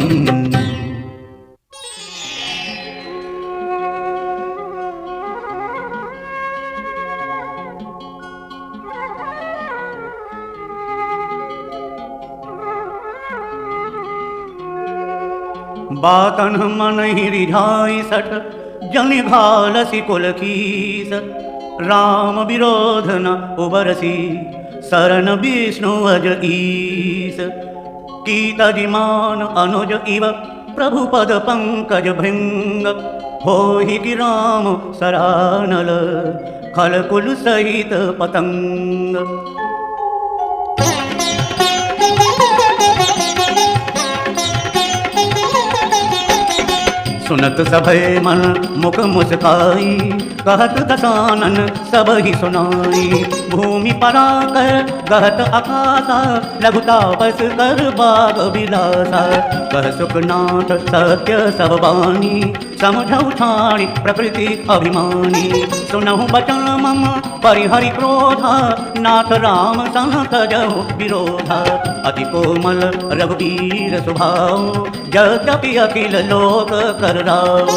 बातन मन ही रिझाई 60, जनि घालसी कुल कीस। राम विरोध न उबरसी, शरण विष्णु अज ईस। कीतजिमान अनुज इव, प्रभु पद पंकज भृंग। होहि कि राम सरानल, खलकुल सहित पतंग। सुनत सभय मन मुख मुस्काई, कहत दसानन सब ही सुनाई। भूमि पराकर गहत आकाशा, लघुतापस कर बाग विलासा। कह सुखनाथ सत्य सब बानी, समझौ ठाणी प्रकृति अभिमानी। सुनहु बचन मम परिहरि क्रोधा, नाथ राम सन तजहु विरोधा। अति कोमल रघुवीर स्वभाव, यद्यपि अखिल लोक कर राव।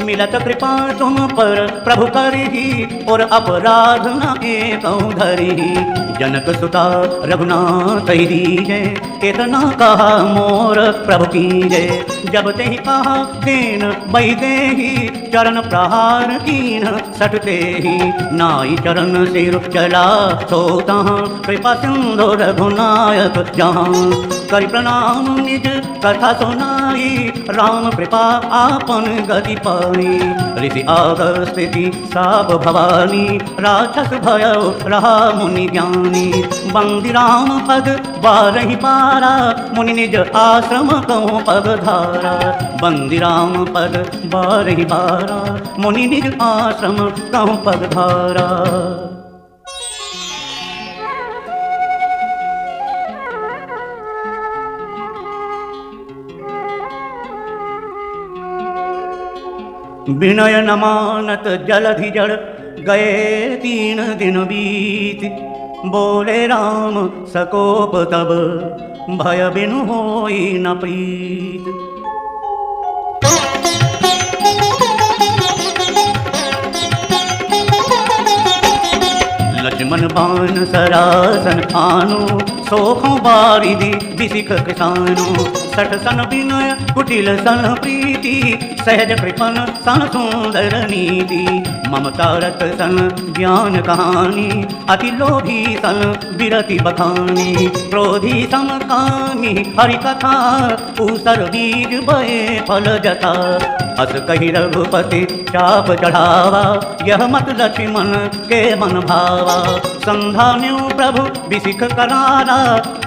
मिलत कृपा तुम पर प्रभु करही, और अपराध न एकौ धरही। जनक सुता रघुनाथ दीजे, इतना कहा मोर प्रभु कीजे। जब ते कहा देन बही देही, चरण प्रहार कीन सटते ही। नाई चरण सिर चला सोता, कृपा सिंधु रघुनायक जहाँ। करि प्रणाम निज कथा सुनाई, राम कृपा आपन गति पाई। ऋषि आगर स्थिति साप भवानी, राक्षस भयो रहा मुनि ज्ञानी। बंदी राम पद बारहि पारा, मुनि निज आश्रम कहूँ पग धारा। बंदी राम पद बारहि पारा, मुनि निज आश्रम कहूँ पग धारा। विनय न मानत जलधि जड़, गए 3 दिन बीत। बोले राम सकोप तब, भय बिनु होई न प्रीत। लक्ष्मण बाण सरासन आनो, सोखों बारिधि बिसिख किसानो। सठ सन विनय कुटिल सन प्रीति, सहज कृपन सन सुंदर नीति। ममता रत सन ज्ञान कहानी, अति लोभी सन विरति बखानी। क्रोधी समकामी हरि कथा, ऊसर बीज बहे फल जता। अस कही रघुपति चाप चढ़ावा, यह मत लक्ष्मण के मन भावा। संधान्यु प्रभु बिसिख करारा,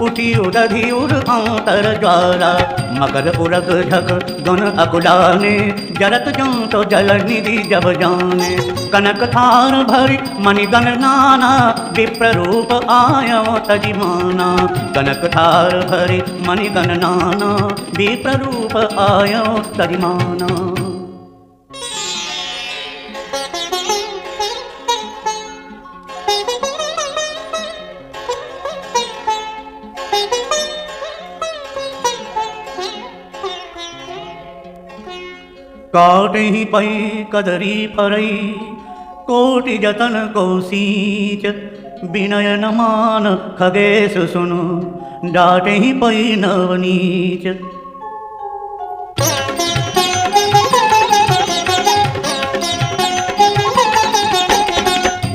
उठी उदधि उर अंतर ज्वाला। मकर उरग झक गण अकुलाने, जरत जंतो जल निधि जब जाने। कनक थार भरि मणिगण नाना, विप्र रूप आयो तजिमाना। कनक थार भरि मणिगण नाना, विप्र रूप आयो तजिमाना। काटहि पै कदरी फरई, कोटि जतन को सींच। विनय न मान खगेश सुनु, डाटहि पै नवनीच।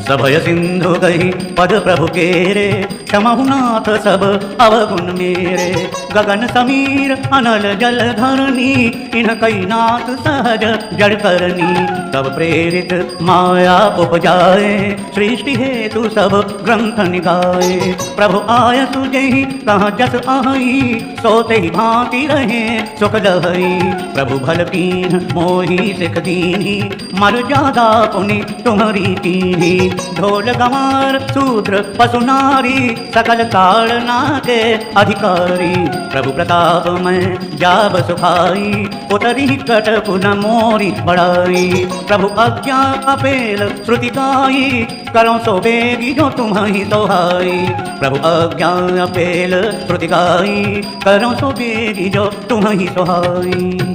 सभय सिंधु गही पद प्रभु केरे, क्षमहु नाथ सब अवगुण मेरे। गगन समीर अनल जल धरनी, इन कई नाथ सहज जड़ करनी। तब प्रेरित माया उपजाए, सृष्टि हेतु सब ग्रंथ निगाए। प्रभु आय सुजहि कहाँ जस आई, सोते ही भांति रहे सुख दहई। प्रभु भल कीन मोहि सिख दीनी, मर जादा पुनि तुम्हारी कीनी। ढोल गंवार शूद्र पशु नारी, सकल ताड़ना के अधिकारी। प्रभु प्रताप में जाब सुखाई, उतरी कट पुन मोरी बढ़ाई। प्रभु आज्ञा अपेल श्रुति गाई, करो सो बेगी जो तुम्हारी दोहाई। प्रभु आज्ञा अपेल श्रुति गाई, करो सो बेगी जो तुम्हारी दोहाई।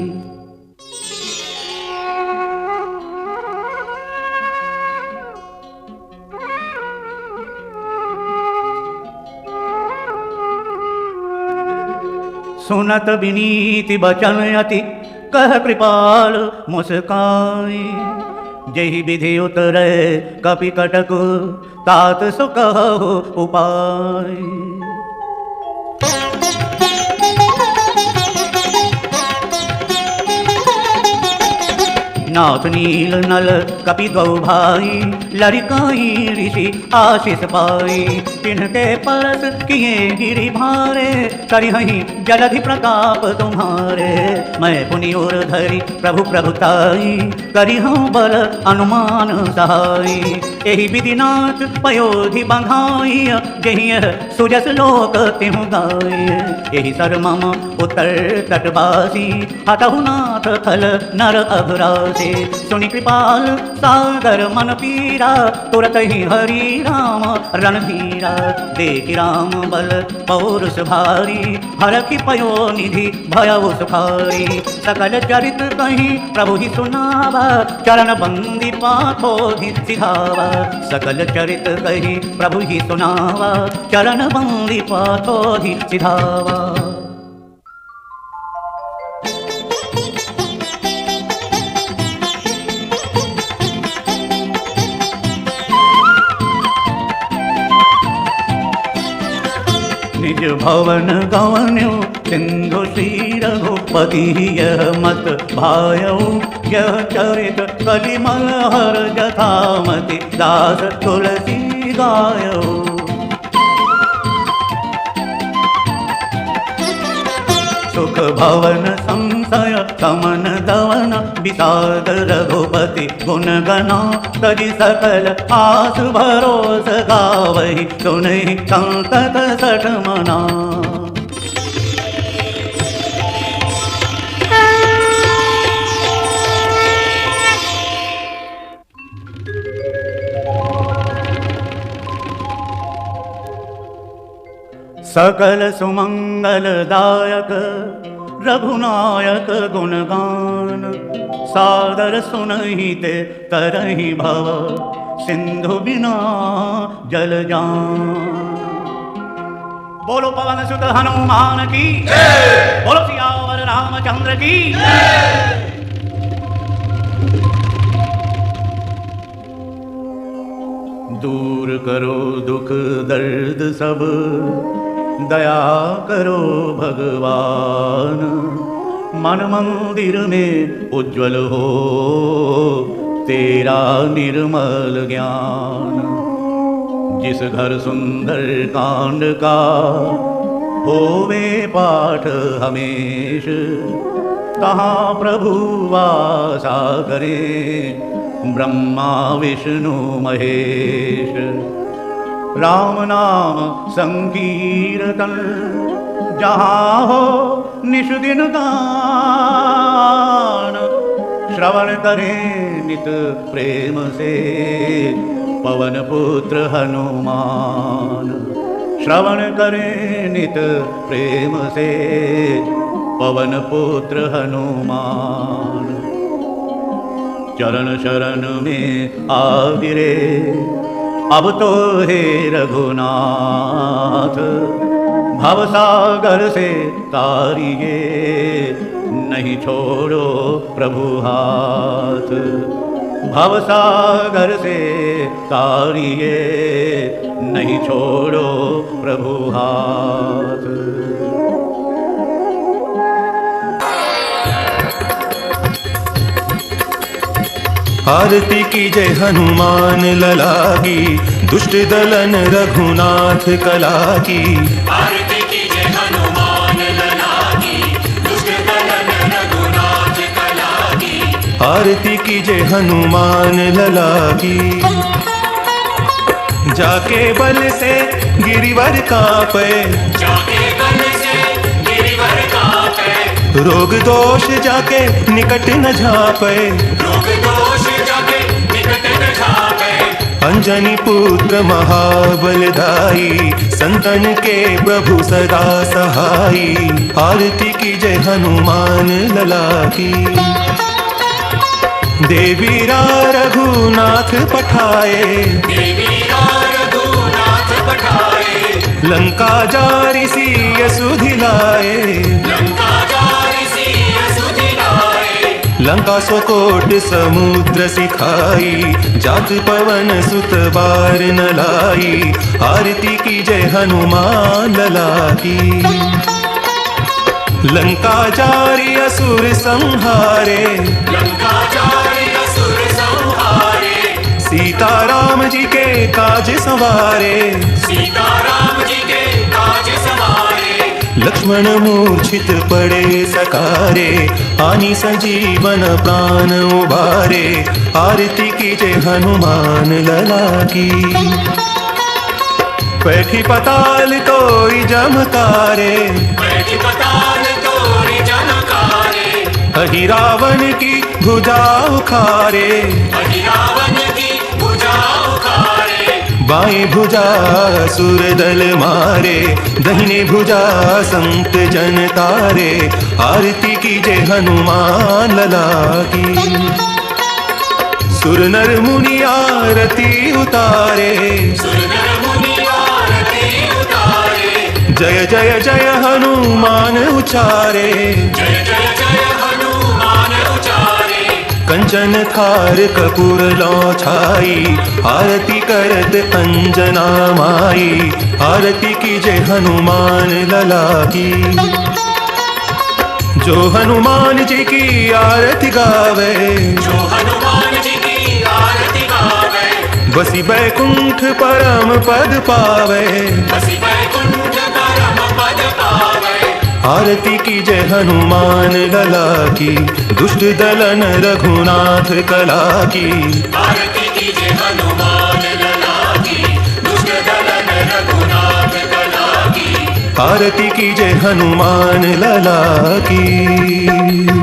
सुनत विनीति बचन अति, कह कृपाल मुस्काई। जहि विधि उतरे कपि कटक, तात सो कहु उपाय। नाथ नील नल कपि द्वौ भाई लरिकाई ऋषि आशीष पाई तिनके परस किए गिरि भारे करिहहि जलधि प्रताप तुम्हारे मैं पुनि और धरि प्रभु प्रभुताई करिहूँ बल अनुमान सहाई एहि विधिनाथ पयोधि बंधाई जहि सुजस लोक तिहु गाय एहि सर मम उत्तर तटवासी हतहु नाथ खल नर अघरासे सुनि कृपाल सागर मन पीरा तुरत ही हरि राम रणधीरा देखि राम बल पौरुष भारी हरखि पयो निधि भयउ सुखारी सकल चरित कहीं प्रभु ही सुनावा चरण बंदी पाथोधि सिधावा सकल चरित कहीं प्रभु ही सुनावा चरण बंदी पाथोधि सिधावा। निज भवन गवन्यो सिंधु श्री रघुपति यह मत भायौ यह चरित कलिमल हर जथामति दास तुलसी गायौ। सुख भवन संशय समन दवन विषाद रघुपति गुण गना तजि सकल आस भरोस गावहि सुनहि संतत सठ मना। सकल सुमंगल दायक रघुनायक गुणगान सादर सुनहिते तरहि भव सिंधु बिना जल जान। बोलो पवन सुत हनुमान की बोलो सियावर रामचंद्र की। दूर करो दुख दर्द सब दया करो भगवान मन मंदिर में उज्ज्वल हो तेरा निर्मल ज्ञान। जिस घर सुंदर कांड का होवे पाठ हमेश तहाँ प्रभु वासा करे ब्रह्मा विष्णु महेश। राम नाम संकीर्तन जहाँ हो निश दिन गान श्रवण करें नित प्रेम से पवन पुत्र हनुमान। श्रवण करें नित प्रेम से पवन पुत्र हनुमान। चरण शरण में आविरे अब तो हे रघुनाथ भवसागर से तारिए नहीं छोड़ो प्रभु हाथ। भवसागर से तारिए नहीं छोड़ो प्रभु हाथ। आरती की जय हनुमान लला की दुष्ट दलन रघुनाथ कला की। आरती की जय हनुमान लला की दुष्ट दलन रघुनाथ कला की। आरती की जय हनुमान लला की। जाके बल से गिरिवर कांपे जाके बल से गिरिवर कांपे। रोग दोष जाके निकट न झापे रोग दोष जाके निकट न झापे। अंजनी पुत्र महाबलदाई संतन के प्रभु सदा सहाई। आरती की जय हनुमान लला की। देवी रघुनाथ पठाए देवी रघुनाथ पठाए। लंका जारी सिय सुधिलाए। लंका जारी सिय सुधिलाए। लंका स्वकोट समुद्र सिखाई जात पवन सुत बार न लाई। आरती की जय हनुमान लला की। लंका जारी असुर संहारे, लंका जारी असुर संहारे, सीता राम जी के काज संवारे, सीता राम जी के काज संवारे, लक्ष्मण मूर्छित पड़े सकारे, आनी संजीवन प्राण उबारे, आरती कीजे हनुमान लला की। बैठी पताल तोरी जमकारे, बैठी पताल तोरी जनकारे, अहि रावण की भुजा उखारे, अहि रावण की भुजा उखारे, बाएं भुजा असुर दल मारे, दहिने भुजा संत जन तारे, आरती कीजे हनुमान लला की। सुर नर मुनि आरती उतारे, सुर नर मुनि आरती उतारे, जय जय जय हनुमान उचारे, जय जय जय हनुमान उचारे, कंचन थार कपूर लौ छाई, आरती करत अंजना माई, आरती कीजे हनुमान लला की। जो हनुमान जी की आरती गावे, जो हनुमान जी की आरती गावे, बसी बैकुंठ परम पद पावे, बसी बैकुंठ परम पद पावे, आरती कीजे हनुमान लला की। दुष्ट दलन रघुनाथ कला की, आरती कीजे हनुमान लला की, दुष्ट दलन रघुनाथ कला की, आरती कीजे हनुमान लला की।